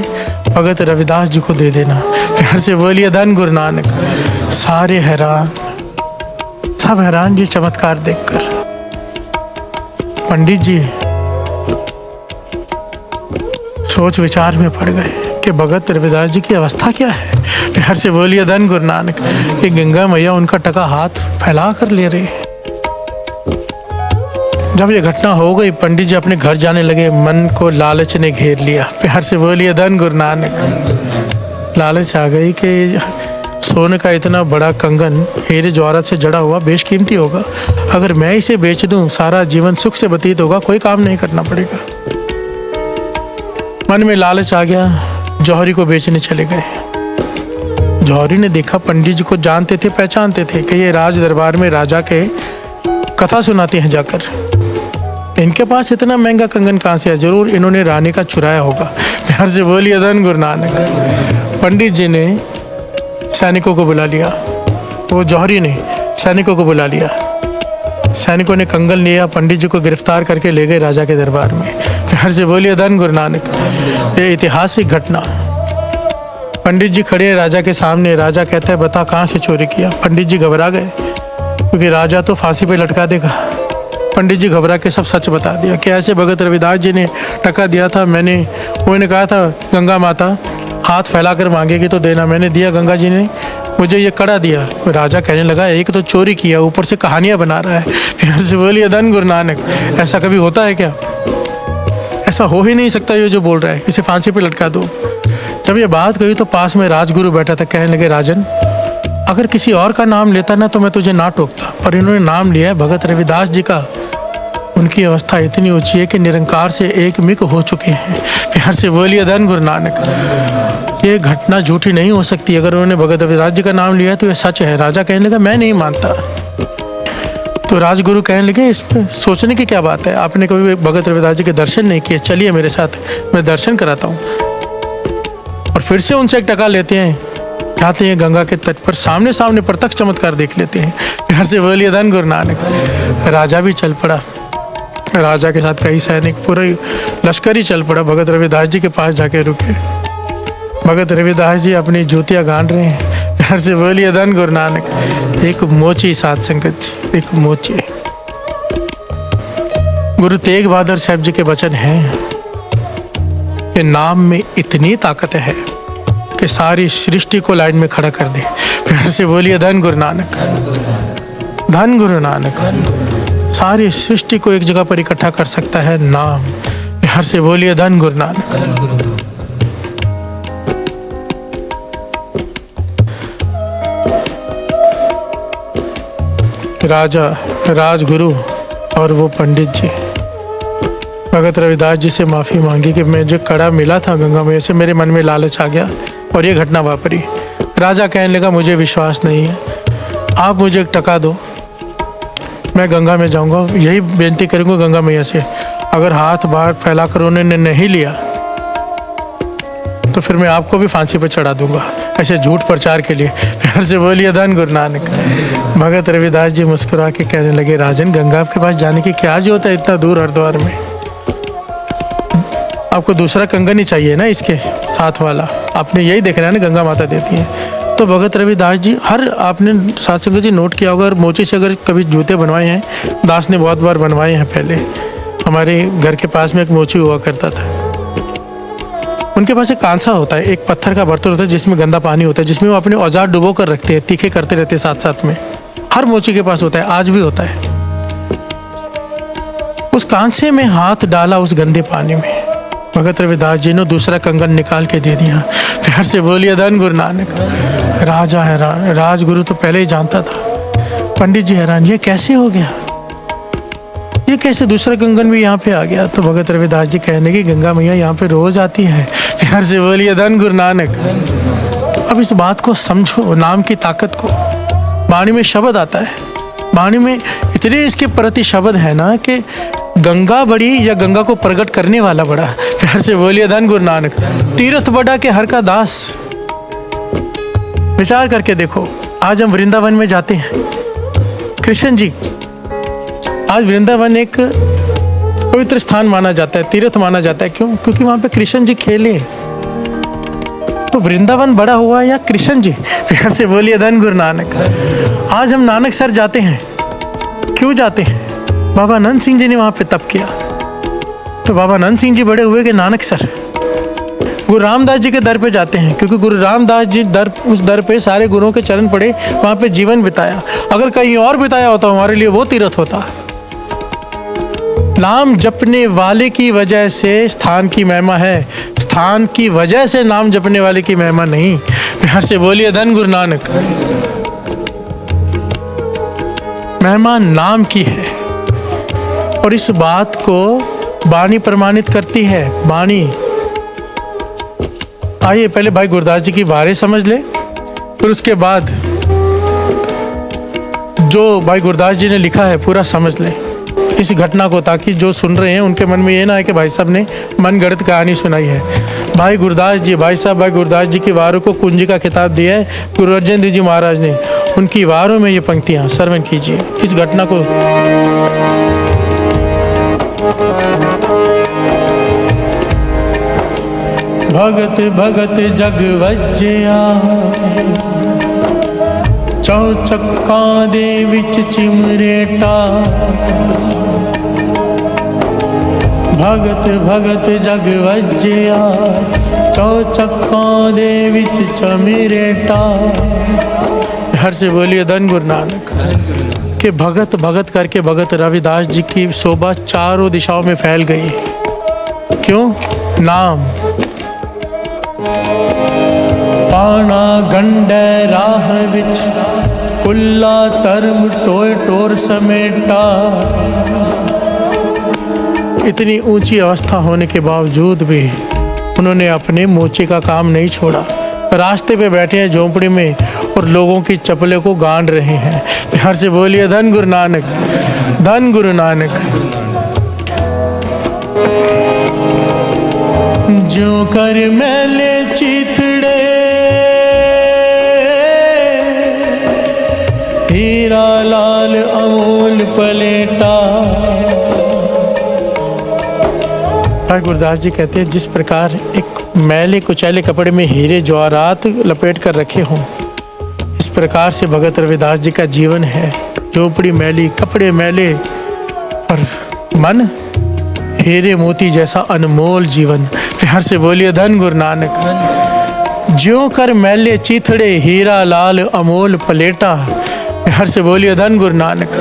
भगत रविदास जी को दे देना। प्यार से बोलिए धन गुरु नानक। सारे हैरान, सब हैरान ये चमत्कार देखकर। पंडित जी सोच विचार में पड़ गए कि भगत रविदास जी की अवस्था क्या है। प्यार से बोलिए धन गुरु नानक। कि गंगा मैया उनका टका हाथ फैला कर ले रहे हैं। जब ये घटना हो गई, पंडित जी अपने घर जाने लगे। मन को लालच ने घेर लिया। प्यार से बोलिए धन गुरु नानक। लालच आ गई कि सोने का इतना बड़ा कंगन हीरे जवाहरात से जड़ा हुआ बेशकीमती होगा, अगर मैं इसे बेच दूं सारा जीवन सुख से व्यतीत होगा, कोई काम नहीं करना पड़ेगा। मन में लालच आ गया, जौहरी को बेचने चले गए। जौहरी ने देखा पंडित जी को जानते थे, पहचानते थे कि ये राज दरबार में राजा के कथा सुनाते हैं जाकर। इनके पास इतना महंगा कंगन कहाँ से है, जरूर इन्होंने रानी का चुराया होगा। प्यार से बोलिए धन गुरु नानक। पंडित जी ने सैनिकों को बुला लिया, वो जौहरी ने सैनिकों को बुला लिया। सैनिकों ने कंगन लिया, पंडित जी को गिरफ्तार करके ले गए राजा के दरबार में। प्यार से बोलिए धन गुरु नानक। ये ऐतिहासिक घटना। पंडित जी खड़े राजा के सामने। राजा कहता है बता कहाँ से चोरी किया। पंडित जी घबरा गए क्योंकि राजा तो फांसी पे लटका देगा। पंडित जी घबरा के सब सच बता दिया कि ऐसे भगत रविदास जी ने टका दिया था। उन्होंने कहा था गंगा माता हाथ फैला कर मांगेगी तो देना, मैंने दिया, गंगा जी ने मुझे ये कड़ा दिया। राजा कहने लगा एक तो चोरी किया, ऊपर से कहानियाँ बना रहा है। प्यार से बोलिए धन गुरु नानक। ऐसा कभी होता है क्या? ऐसा हो ही नहीं सकता ये जो बोल रहा है, इसे फांसी पे लटका दो। जब ये बात कही तो पास में राजगुरु बैठा था। कहने लगे राजन, अगर किसी और का नाम लेता ना तो मैं तुझे ना टोकता, पर इन्होंने नाम लिया है भगत रविदास जी का। उनकी अवस्था इतनी ऊंची है कि निरंकार से एक मिक हो चुके हैं। प्यार से बोलिए धन गुरु नानक। ये घटना झूठी नहीं हो सकती। अगर उन्होंने भगत रविदास जी का नाम लिया है तो ये सच है। राजा कहने लगा मैं नहीं मानता। तो राजगुरु कहने लगे इसमें सोचने की क्या बात है, आपने कभी भगत रविदास जी के दर्शन नहीं किए, चलिए मेरे साथ, मैं दर्शन कराता हूँ। और फिर से उनसे एक टका लेते हैं, जाते हैं गंगा के तट पर, सामने सामने प्रत्यक्ष चमत्कार देख लेते हैं। प्यार से बोलिए धन गुरु नानक। राजा भी चल पड़ा, राजा के साथ कई सैनिक, पूरे लश्कर ही चल पड़ा। भगत रविदास जी के पास जाके रुके। भगत रविदास जी अपनी जूतियाँ गांड रहे हैं। प्यार से बोलिए धन गुरु नानक। एक मोची साध संगत जी, एक मोची। गुरु तेग बहादुर साहब जी के वचन हैं कि नाम में इतनी ताकत है कि सारी सृष्टि को लाइन में खड़ा कर दे। प्यार से बोलिए धन गुरु नानक। धन गुरु नानक। सारी सृष्टि को एक जगह पर इकट्ठा कर सकता है नाम। प्यार से बोलिए धन गुरु नानक। राजा, राजगुरु और वो पंडित जी भगत रविदास जी से माफ़ी मांगी कि मैं जो कड़ा मिला था गंगा मैया से, मेरे मन में लालच आ गया और ये घटना वापरी। राजा कहने लगा मुझे विश्वास नहीं है, आप मुझे एक टका दो, मैं गंगा में जाऊंगा, यही बेनती करूंगा गंगा मैया से। अगर हाथ बाहर फैलाकर उन्होंने नहीं लिया तो फिर मैं आपको भी फांसी पर चढ़ा दूंगा, ऐसे झूठ प्रचार के लिए। प्यार से बोलिए धन गुरु नानक। भगत रविदास जी मुस्कुरा के कहने लगे राजन, गंगा के पास जाने की क्या जरूरत है इतना दूर हरिद्वार में? आपको दूसरा कंगन ही चाहिए ना इसके साथ वाला, आपने यही देखना है ना गंगा माता देती हैं। तो भगत रविदास जी हर, आपने साथ संगत जी नोट किया होगा, अगर मोची से अगर कभी जूते बनवाए हैं, दास ने बहुत बार बनवाए हैं। पहले हमारे घर के पास में एक मोची हुआ करता था, उनके पास एक कांसा होता है, एक पत्थर का बर्तन होता है जिसमें गंदा पानी होता है, जिसमें वो अपने औजार डुबो कर रखते हैं, तीखे करते रहते हैं साथ साथ में। हर मोची के पास होता है, आज भी होता है। उस कांसे में हाथ डाला उस गंदे पानी में, भगत रविदास जी ने दूसरा कंगन निकाल के दे दिया। प्यार से बोलिए धन गुरु नानक। राजा हैरान, राजगुरु तो पहले ही जानता था, पंडित जी हैरान, ये कैसे हो गया, ये कैसे दूसरा कंगन भी यहाँ पे आ गया? तो भगत रविदास जी कहने की गंगा मैया यहाँ पे रोज आती है। प्यार से बोलिए धन गुरु नानक। अब इस बात को समझो, नाम की ताकत को। वाणी में शब्द आता है, वाणी में इतने इसके प्रति शब्द है ना कि गंगा बड़ी या गंगा को प्रकट करने वाला बड़ा। प्यार से बोलिए धन गुरु नानक। तीर्थ बड़ा के हर का दास। विचार करके देखो, आज हम वृंदावन में जाते हैं, कृष्ण जी, आज वृंदावन एक पवित्र स्थान माना जाता है, तीर्थ माना जाता है। क्यों? क्योंकि वहाँ पे कृष्ण जी खेले। तो वृंदावन बड़ा हुआ या कृष्ण जी? प्यार से बोलिए धन गुरु नानक। आज हम नानक सर जाते हैं, क्यों जाते हैं? बाबा नंद सिंह जी ने वहाँ पे तप किया, तो बाबा नंद सिंह जी बड़े हुए कि नानक सर। गुरु रामदास जी के दर पे जाते हैं, क्योंकि गुरु रामदास जी उस दर पे सारे गुरुओं के चरण पड़े, वहाँ पे जीवन बिताया। अगर कहीं और बिताया होता हमारे लिए वो तीर्थ होता। नाम जपने वाले की वजह से स्थान की महिमा है, स्थान की वजह से नाम जपने वाले की महिमा नहीं। प्यार से बोलिए धन गुरु नानक। महिमा नाम की है, और इस बात को वाणी प्रमाणित करती है। वाणी, आइए पहले भाई गुरदास जी की वारे समझ ले, फिर उसके बाद जो भाई गुरदास जी ने लिखा है पूरा समझ ले इस घटना को, ताकि जो सुन रहे हैं उनके मन में ये ना है कि भाई साहब ने मन गढ़ंत कहानी सुनाई है। भाई गुरदास जी, भाई साहब भाई गुरदास जी की वारों को कुंजी का खिताब दिया है गुरु अर्जन देव जी महाराज ने। उनकी वारों में ये पंक्तियाँ श्रवण कीजिए इस घटना को। भगत भगत जग वज्जिया, चौचक्का दे विच चिमरेटा। भगत भगत जग वज्जिया, चौचक्का दे विच चिमरेटा। हर से बोलिए धन गुरु नानक। के भगत भगत करके भगत रविदास जी की शोभा चारों दिशाओं में फैल गई। क्यों? नाम। पाना गंडे राह विच, कुल्ला तरम टोय टोर समेटा। इतनी ऊंची अवस्था होने के बावजूद भी उन्होंने अपने मोचे का काम नहीं छोड़ा। रास्ते पे बैठे हैं झोंपड़ी में और लोगों की चप्पलें को गांड रहे हैं। प्यार से बोलिए धन गुरु नानक, धन गुरु नानक। जो कर मैले चिथड़े, हीरा लाल अमूल पलेटा। भाई गुरदास जी कहते हैं जिस प्रकार एक मैले कुचैले कपड़े में हीरे जवाहरात लपेट कर रखे हों, इस प्रकार से भगत रविदास जी का जीवन है। झोपड़ी मैली, कपड़े मैले, और मन हीरे मोती जैसा अनमोल जीवन। प्यार से बोलिए धन गुरु नानक। ज्यों कर मैले चीथड़े, हीरा लाल अमोल पलेटा। प्यार से बोलिए धन गुरु नानक।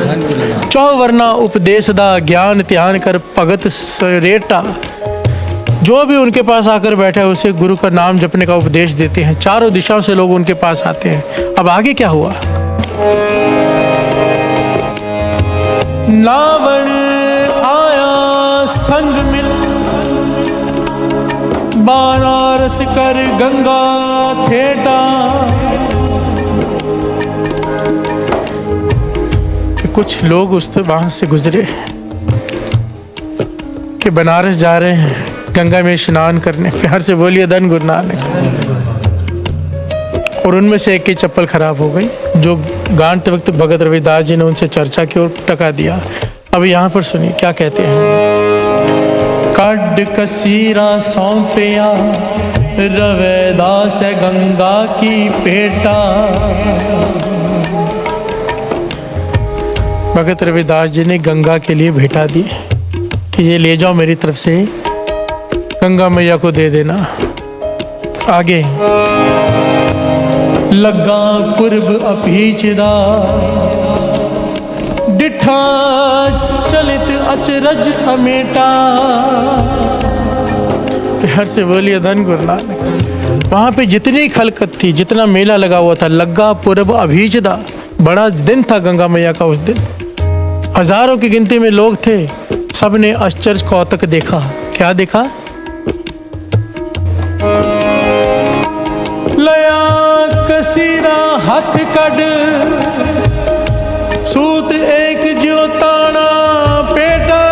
चौवर्णा उपदेश दा, ज्ञान ध्यान कर भगत सरेटा। जो भी उनके पास आकर बैठा है उसे गुरु का नाम जपने का उपदेश देते हैं। चारों दिशाओं से लोग उनके पास आते हैं। अब आगे क्या हुआ? नावण आया संग मिल, बनारस कर गंगा थेटा। कुछ लोग वहां से गुजरे कि बनारस जा रहे हैं गंगा में स्नान करने। प्यार से बोलिए धन गुरु नानक। और उनमें से एक की चप्पल खराब हो गई, जो गांडते वक्त भगत रविदास जी ने उनसे चर्चा की और टका दिया। अब यहाँ पर सुनिए क्या कहते हैं। कड कसीरा सौंपया, रविदास गंगा की पेटा। भगत रविदास जी ने गंगा के लिए भेंटा दी कि ये ले जाओ मेरी तरफ से, गंगा मैया को दे देना। आगे लगा कुर्ब अपीचदा, डिठा चलित अचरज अमेटा। प्यार से बोलिए धन गुरु नानक। वहाँ पे जितनी खलकत थी, जितना मेला लगा हुआ था, लग्गा पूर्व अभीजदा, बड़ा दिन था गंगा मैया का उस दिन। हजारों की गिनती में लोग थे, सबने आश्चर्य कौतक देखा। क्या देखा? लया कसीरा हाथ कड, सूत एक ज्यों ताना पेटा।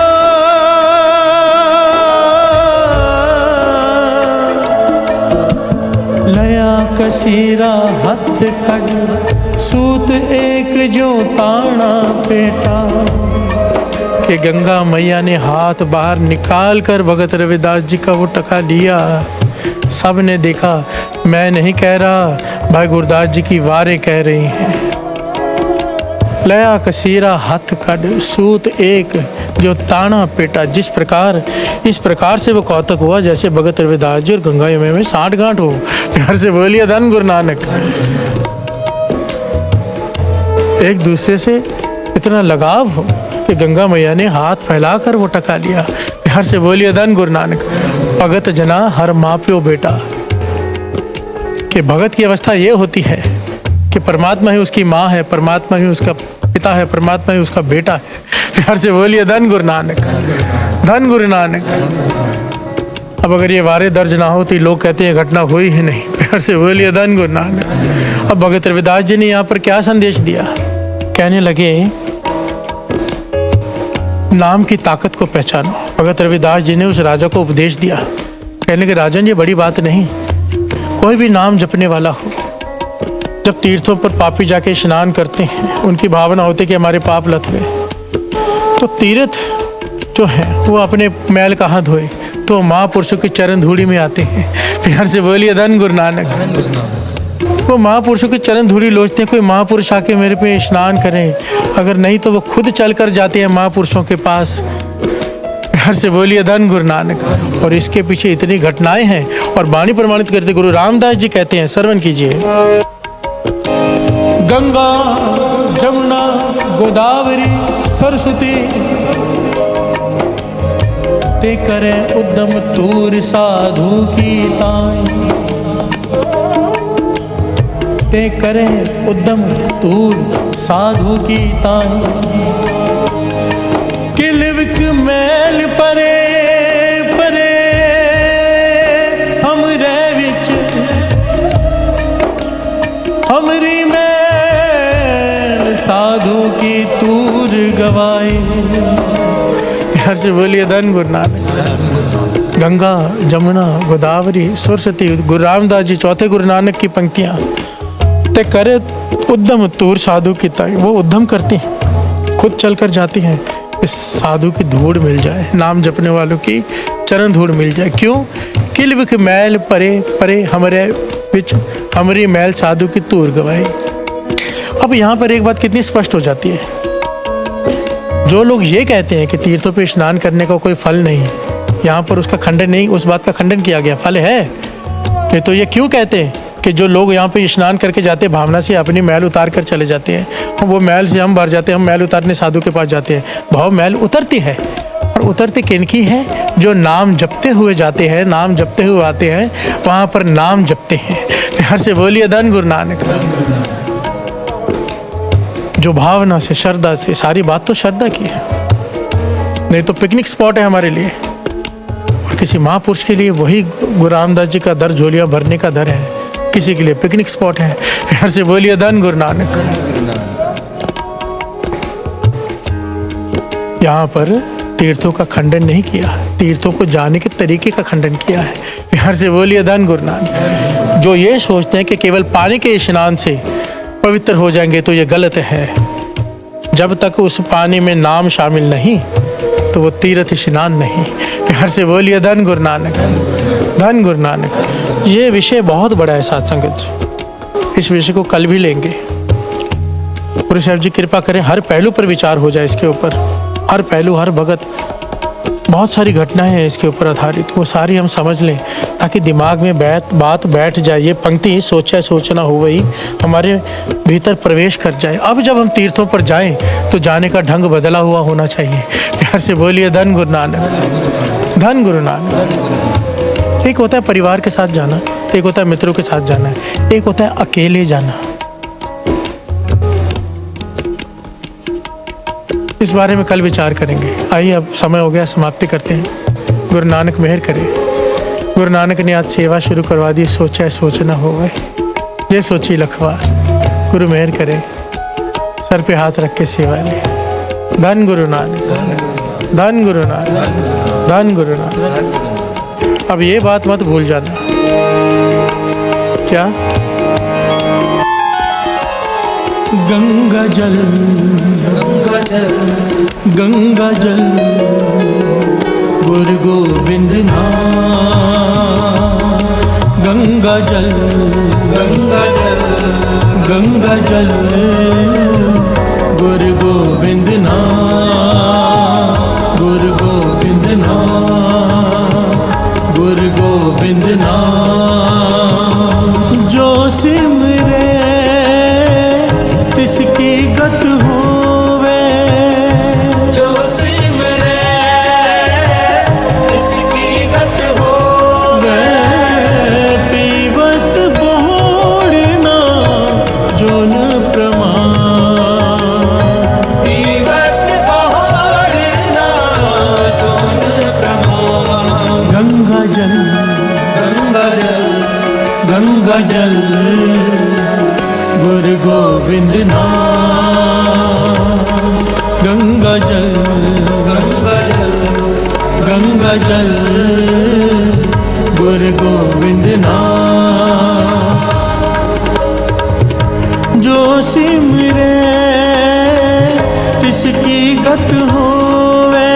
लया कसीरा हाथ कड, सूत एक ज्यों ताना पेटा। कि कि गंगा मैया ने हाथ बाहर निकाल कर भगत रविदास जी का वो टका लिया। सब ने देखा, मैं नहीं कह रहा, भाई गुरदास जी की वारें कह रही हैं। लया कसीरा हाथ कड सूत एक जो ताना पेटा। इस प्रकार से वो कौतक हुआ जैसे भगत रविदास जी और गंगा यमुना में साठगांठ हो। प्यार से बोलिए धन गुरु नानक। एक दूसरे से इतना लगाव हो कि गंगा मैया ने हाथ फैलाकर वो टका लिया। प्यार से बोलिए धन गुरु नानक। भगत जना हर माँ प्यो बेटा, कि भगत की अवस्था ये होती है कि परमात्मा ही उसकी माँ है, परमात्मा ही उसका पिता है, परमात्मा ही उसका बेटा है। प्यार से बोलिए धन गुरु नानक, धन गुरु नानक। अब अगर ये वारे दर्ज ना हो तो लोग कहते हैं घटना हुई ही नहीं। प्यार से बोलिए धन गुरु नानक। अब भगत रविदास जी ने यहाँ पर क्या संदेश दिया? कहने लगे नाम की ताकत को पहचानो। भगत रविदास जी ने उस राजा को उपदेश दिया। कहने लगे राजन ये बड़ी बात नहीं, कोई भी नाम जपने वाला हो, जब तीर्थों पर पापी जाके स्नान करते हैं, उनकी भावना होती है कि हमारे पाप लथ गए, तो तीर्थ जो है वो अपने मैल कहाँ धोए, तो महापुरुषों की चरण धूड़ी में आते हैं। प्यार से बोलिए धन गुरु नानक। वो महापुरुषों की चरण धूड़ी लोचते हैं, कोई महापुरुष आके मेरे पे स्नान करें, अगर नहीं तो वो खुद चल कर जाते हैं महापुरुषों के पास। प्यार से बोलिए धन गुरु नानक। और इसके पीछे इतनी घटनाएं हैं और वाणी प्रमाणित करते गुरु रामदास जी कहते हैं, श्रवण कीजिए। गंगा जमुना गोदावरी सरस्वती ते करें उद्यम तूर साधु की ताई, ते करें उद्यम तूर साधु की ताई। किलविक मैल परे परे हमरे विच, हमरी मैल साधु की तूर गवाए। प्यार से बोलिए धन गुरु नानक। गंगा जमुना गोदावरी सरस्वती, गुरु रामदास जी चौथे गुरु नानक की पंक्तियाँ। ते करे उद्यम तूर साधु की ताई, वो उद्यम करती हैं, खुद चल कर जाती हैं, इस साधु की धूड़ मिल जाए, नाम जपने वालों की चरण धूड़ मिल जाए। क्यों? किलविक मैल परे परे हमरे विच, हमारी मैल साधु की तूर गवाई। अब यहाँ पर एक बात कितनी स्पष्ट हो जाती है, जो लोग ये कहते हैं कि तीर्थों पे स्नान करने का कोई फल नहीं, यहाँ पर उसका खंडन नहीं, उस बात का खंडन किया गया। फल है ये तो ये क्यों कहते हैं कि जो लोग यहाँ पे स्नान करके जाते हैं भावना से अपनी मैल उतार कर चले जाते हैं, वो मैल से हम भर जाते हैं, हम मैल उतारने साधु के पास जाते हैं, भाव मैल उतरती है। और उतरती किनकी है? जो नाम जपते हुए जाते हैं, नाम जपते हुए आते हैं, वहाँ पर नाम जपते हैं। प्यार से बोलिए धन गुरु नानक। जो भावना से श्रद्धा से, सारी बात तो श्रद्धा की है, नहीं तो पिकनिक स्पॉट है हमारे लिए, और किसी महापुरुष के लिए वही गुरु रामदास जी का दर झोलियाँ भरने का दर है, किसी के लिए पिकनिक स्पॉट है। प्यार से बोलिए धन गुरु नानक। यहाँ पर तीर्थों का खंडन नहीं किया, तीर्थों को जाने के तरीके का खंडन किया है। प्यार से बोलिए धन गुरु नानक। जो ये सोचते हैं कि केवल पानी के स्नान से पवित्र हो जाएंगे तो ये गलत है। जब तक उस पानी में नाम शामिल नहीं तो वो तीर्थ स्नान नहीं। प्यार से बोलिए धन गुरु नानक, धन गुरु नानक। ये विषय बहुत बड़ा है साथ संगत, इस विषय को कल भी लेंगे। गुरु साहब जी कृपा करें हर पहलू पर विचार हो जाए इसके ऊपर, हर पहलू, हर भगत, बहुत सारी घटनाएं हैं इसके ऊपर आधारित, वो सारी हम समझ लें ताकि दिमाग में बात बैठ जाए। ये पंक्ति सोचना हो वही हमारे भीतर प्रवेश कर जाए। अब जब हम तीर्थों पर जाएं तो जाने का ढंग बदला हुआ होना चाहिए। प्यार से बोलिए धन गुरु नानक, धन गुरु नानक। एक होता है परिवार के साथ जाना, एक होता है मित्रों के साथ जाना है, एक होता है अकेले जाना। इस बारे में कल विचार करेंगे। आइए अब समय हो गया, समाप्ति करते हैं। गुरु नानक मेहर करे। गुरु नानक ने आज सेवा शुरू करवा दी, सोचा सोचना हो गए, ये सोची लखवार। गुरु मेहर करे, सर पे हाथ रख के सेवा ले। धन गुरु नानक, धन गुरु नानक, धन गुरु नानक। अब ये बात मत भूल जाना, क्या गंगा जल गंगा जल गुरु गोविंद नाम गंगा जल गंगा जल गुरु गोविंद नाम गुरु गोविंद नाम गुरु गोविंद नाम जो सिमरे तिसकी गत होवे जो सिमरे इसकी गत होवे पीवत बोड़ना जोन प्रमाण पीवत पहाड़ना जोन प्रमाण गंगा जल गंगा जल गुरु गोविंद नाम गंगा जल गंगा जल गुरु गोविंद नाम जो सिमरे तिसकी गत होवे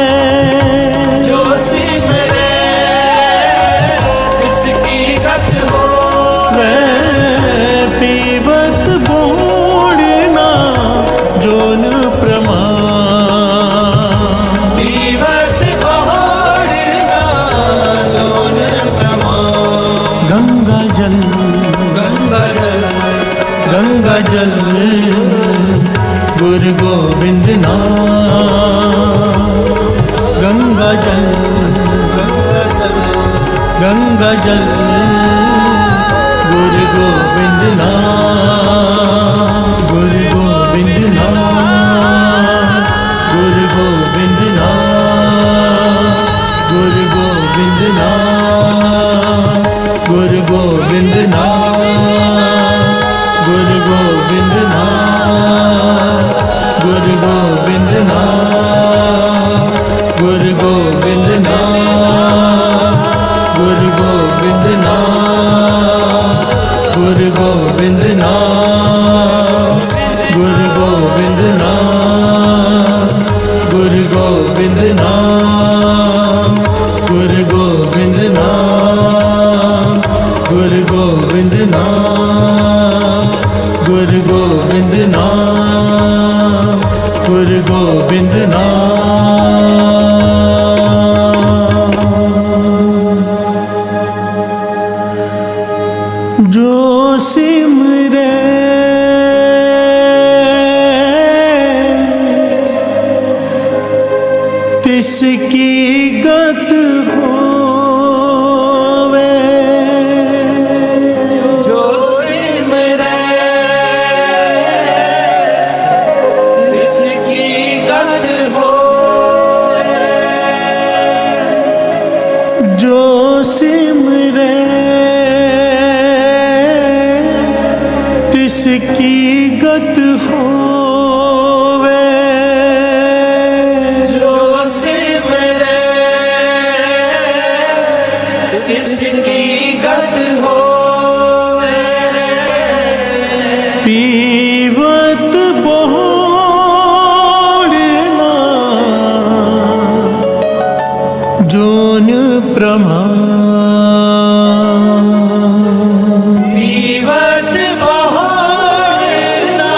जो सिमरे इसकी गत होवे पीवत बोड़ना जोन प्रमाण पीवत पहाड़ना जोन प्रमाण गंगा जल गंगा जल गुरु गोविंद नाम गंगा जल गंगा जल गुरु गोविंद नाम गुरु गोविंद नाम गुरु गोविंद नाम गुरु गोविंद नाम गुरु गोविंद नाम गुरु गोविंद नाम गुरु गोविंद नाम गुरु गोविंद नाम गुरु गोविंद नाम गुरु गोविंद नाम गुरु गोविंद नाम गुरु गोविंद नाम गुरु गोविंद नाम गुरु गोविंद नाम गुरु गोविंद नाम गुरु गोविंद नाम जो सिमरे तिसकी गत होवे जो सिमरे इसकी गत होवे जो सिमरे तिसकी गत होवे जो सिमरे इसकी गत होवे पीवत बोड़ना जोन प्रमाण पीवत पहाड़ना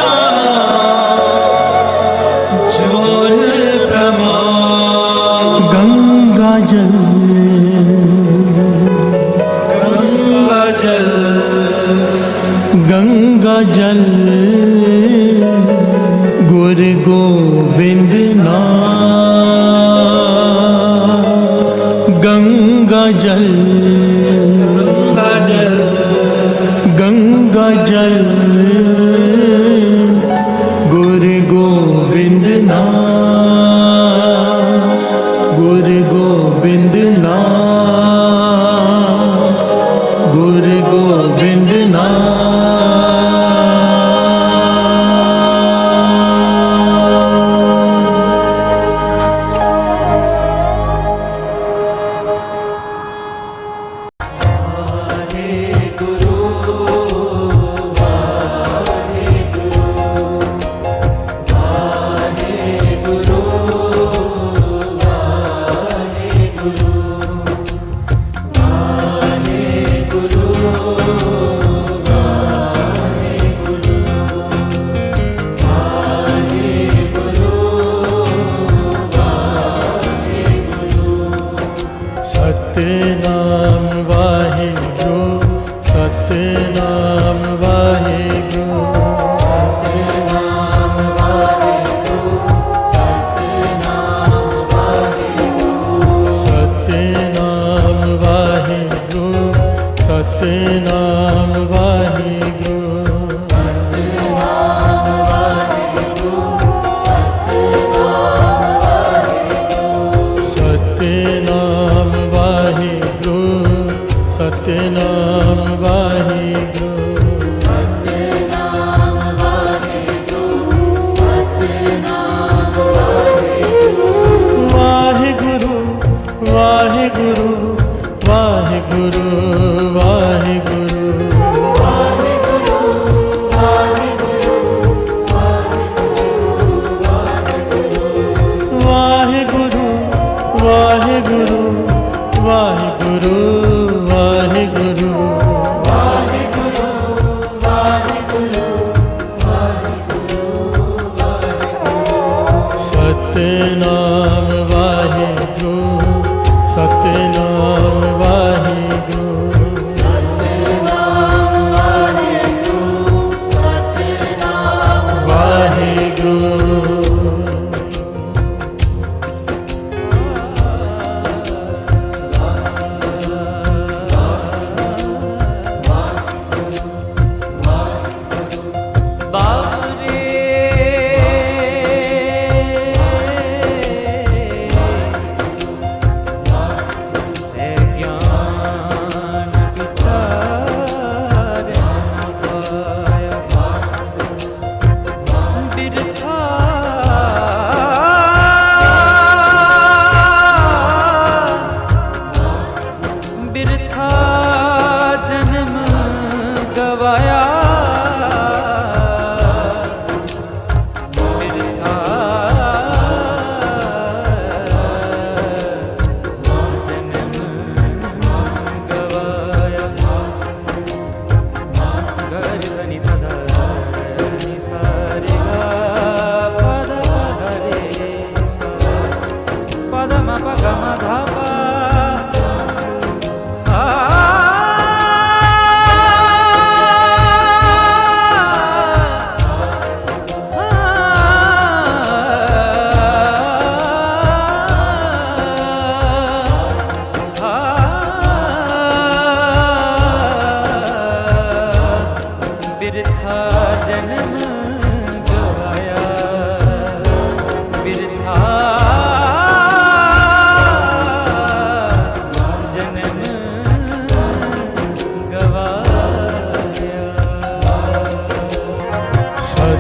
जोन प्रमाण गंगा जल गंगा वाहिगुरु सतनाम वाहिगुरु सतनाम वाहिगुरु सतनाम वाहिगुरु सतनाम वाहिगुरु सतनाम वाहिगुरु वाहिगुरु वाहिगुरु वाहिगुरु वाहिगुरु वाहिगुरु वाहिगुरु वाहिगुरु वाहिगुरु सतनाम वाहिगुरु सतनाम वाहिगुरु वाहिगुरु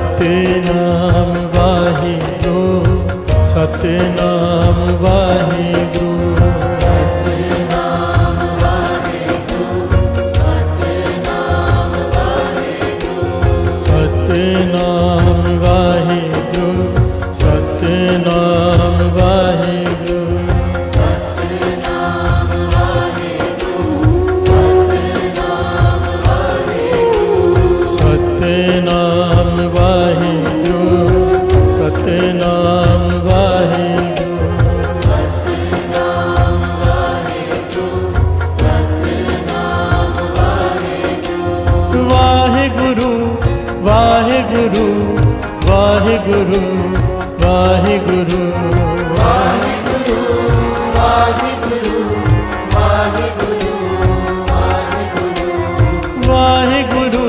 सतनाम वाहिगुरु सतनाम वाहिगुरु सतनाम वाहिगुरु सतनाम वाहिगुरु सतनाम वाहिगुरु सतनाम वाहिगुरु वाहिगुरु वाहिगुरु वाहिगुरु वाहिगुरु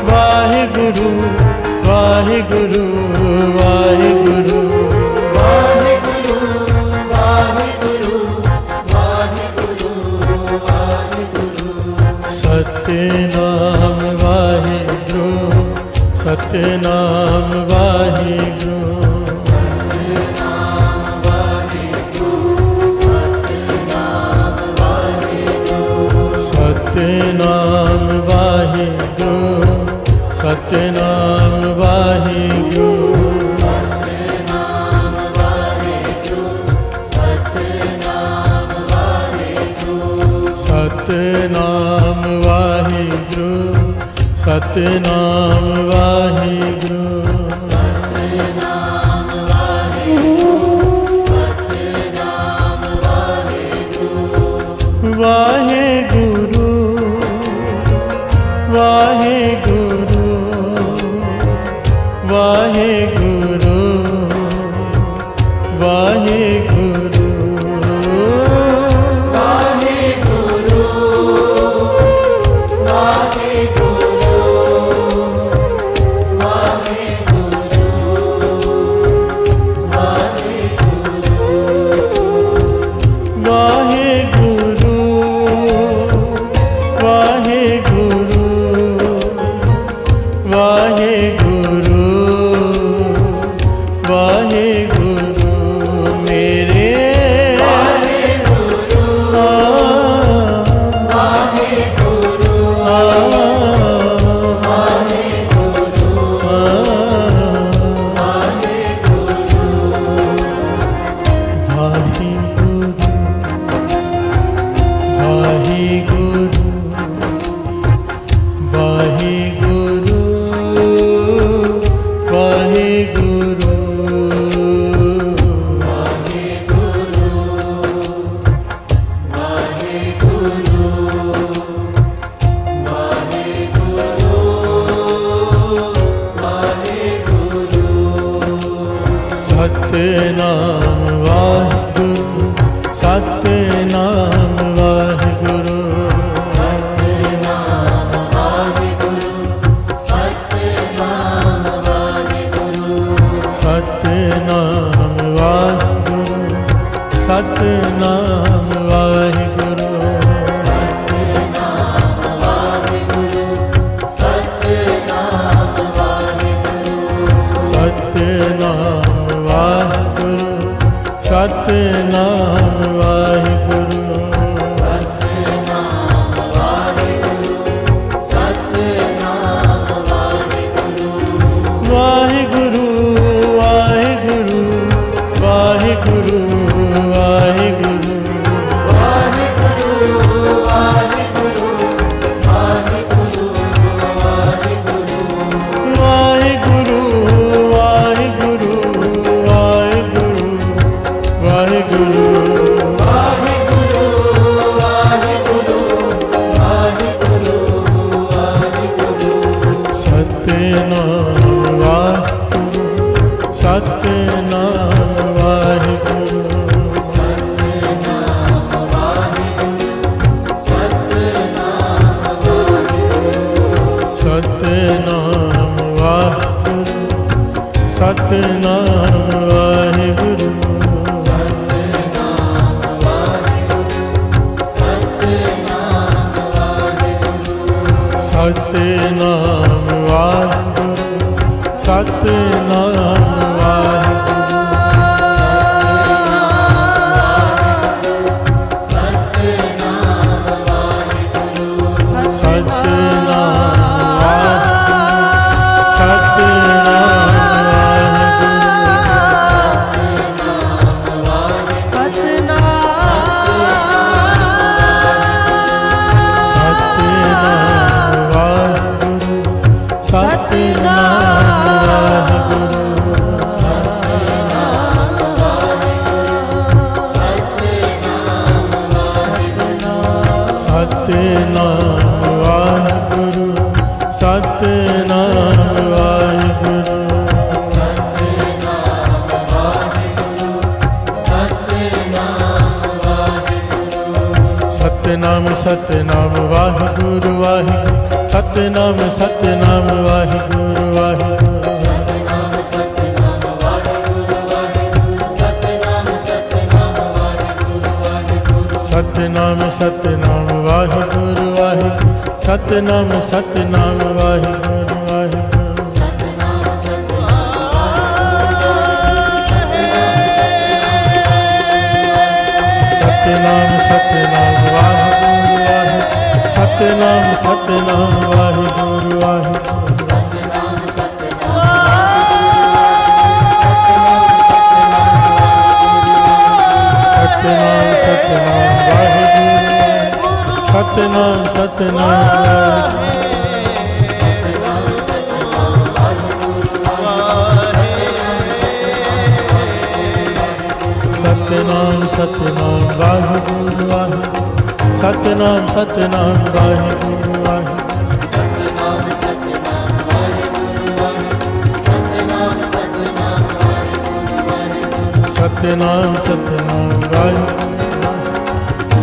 वाहिगुरु वाहिगुरु वाहिगुरु सतनाम वाहिगुरु सतनाम वाहिगुरु सतनाम वाहिगुरु सतनाम वाहिगुरु सतनाम वाहिगुरु सतनाम वाहिगुरु वाहिगुरु सतनाम वाहिगुरु सतनाम सतनाम वाहिगुरु वाहिगुरु सतनाम सतनाम वाहिगुरु वाहिगुरु सतनाम सतनाम वाहिगुरु वाहिगुरु सतनाम सतनाम वाहिगुरु वाहिगुरु सतनाम सतनाम वाहिगुरु वाहिगुरु सतनाम सतनाम वाहिगुरु वाहिगुरु सतनाम सतनाम वाहिगुरु सतनाम सतनाम सतनाम सतनाम वाहिगुरु वाहिगुरु सतनाम सतनाम वाहिगुरु वाहिगुरु सतनाम सतनाम वाहिगुरु वाहिगुरु सतनाम सतनाम वाहिगुरु सतनाम सतनाम वाहिगुरु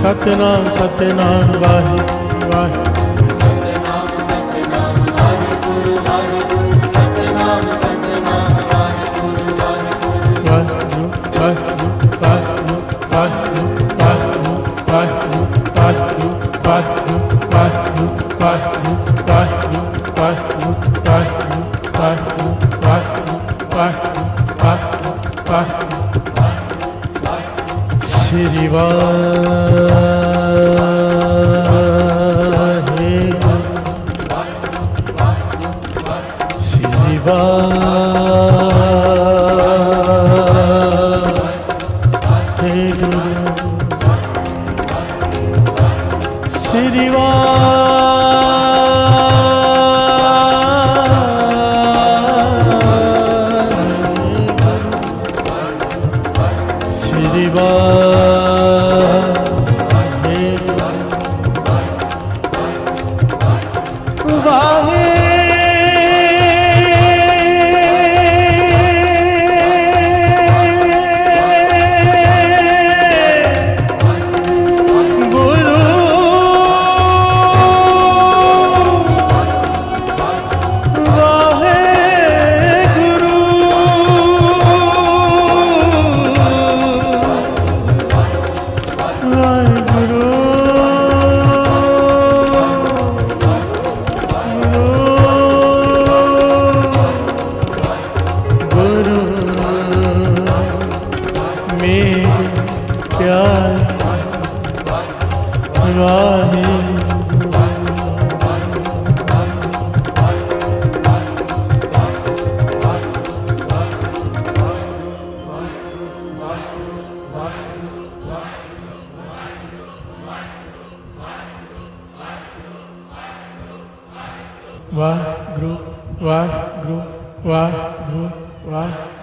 सतनाम सतनाम वाहिगुरु वाहिगुरु सतनाम सतनाम वाहिगुरु वाहिगुरु सतनाम सतनाम वाहिगुरु वाहिगुरु श्री वाहिगुरु श्री वाहिगुरु श्री वाहिगुरु वाहिगुरु वाहिगुरु वाहिगुरु वाहिगुरु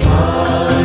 Hare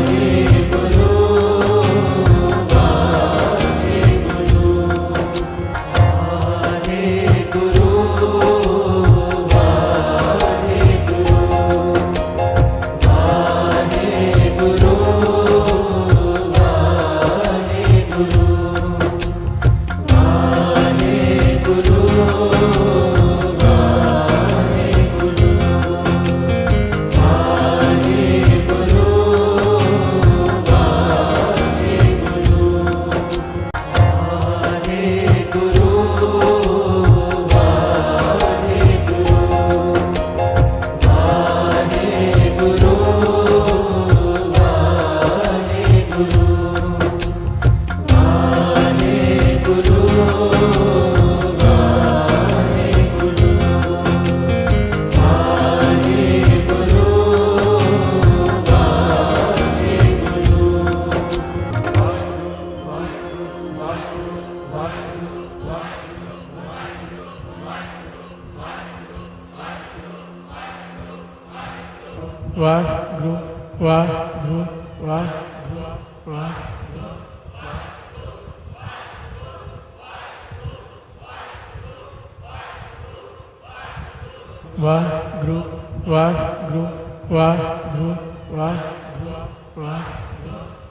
वाहिगुरु वाहिगुरु वाहिगुरु वाहिगुरु वाहिगुरु वाहिगुरु वाहिगुरु वाहिगुरु वाहिगुरु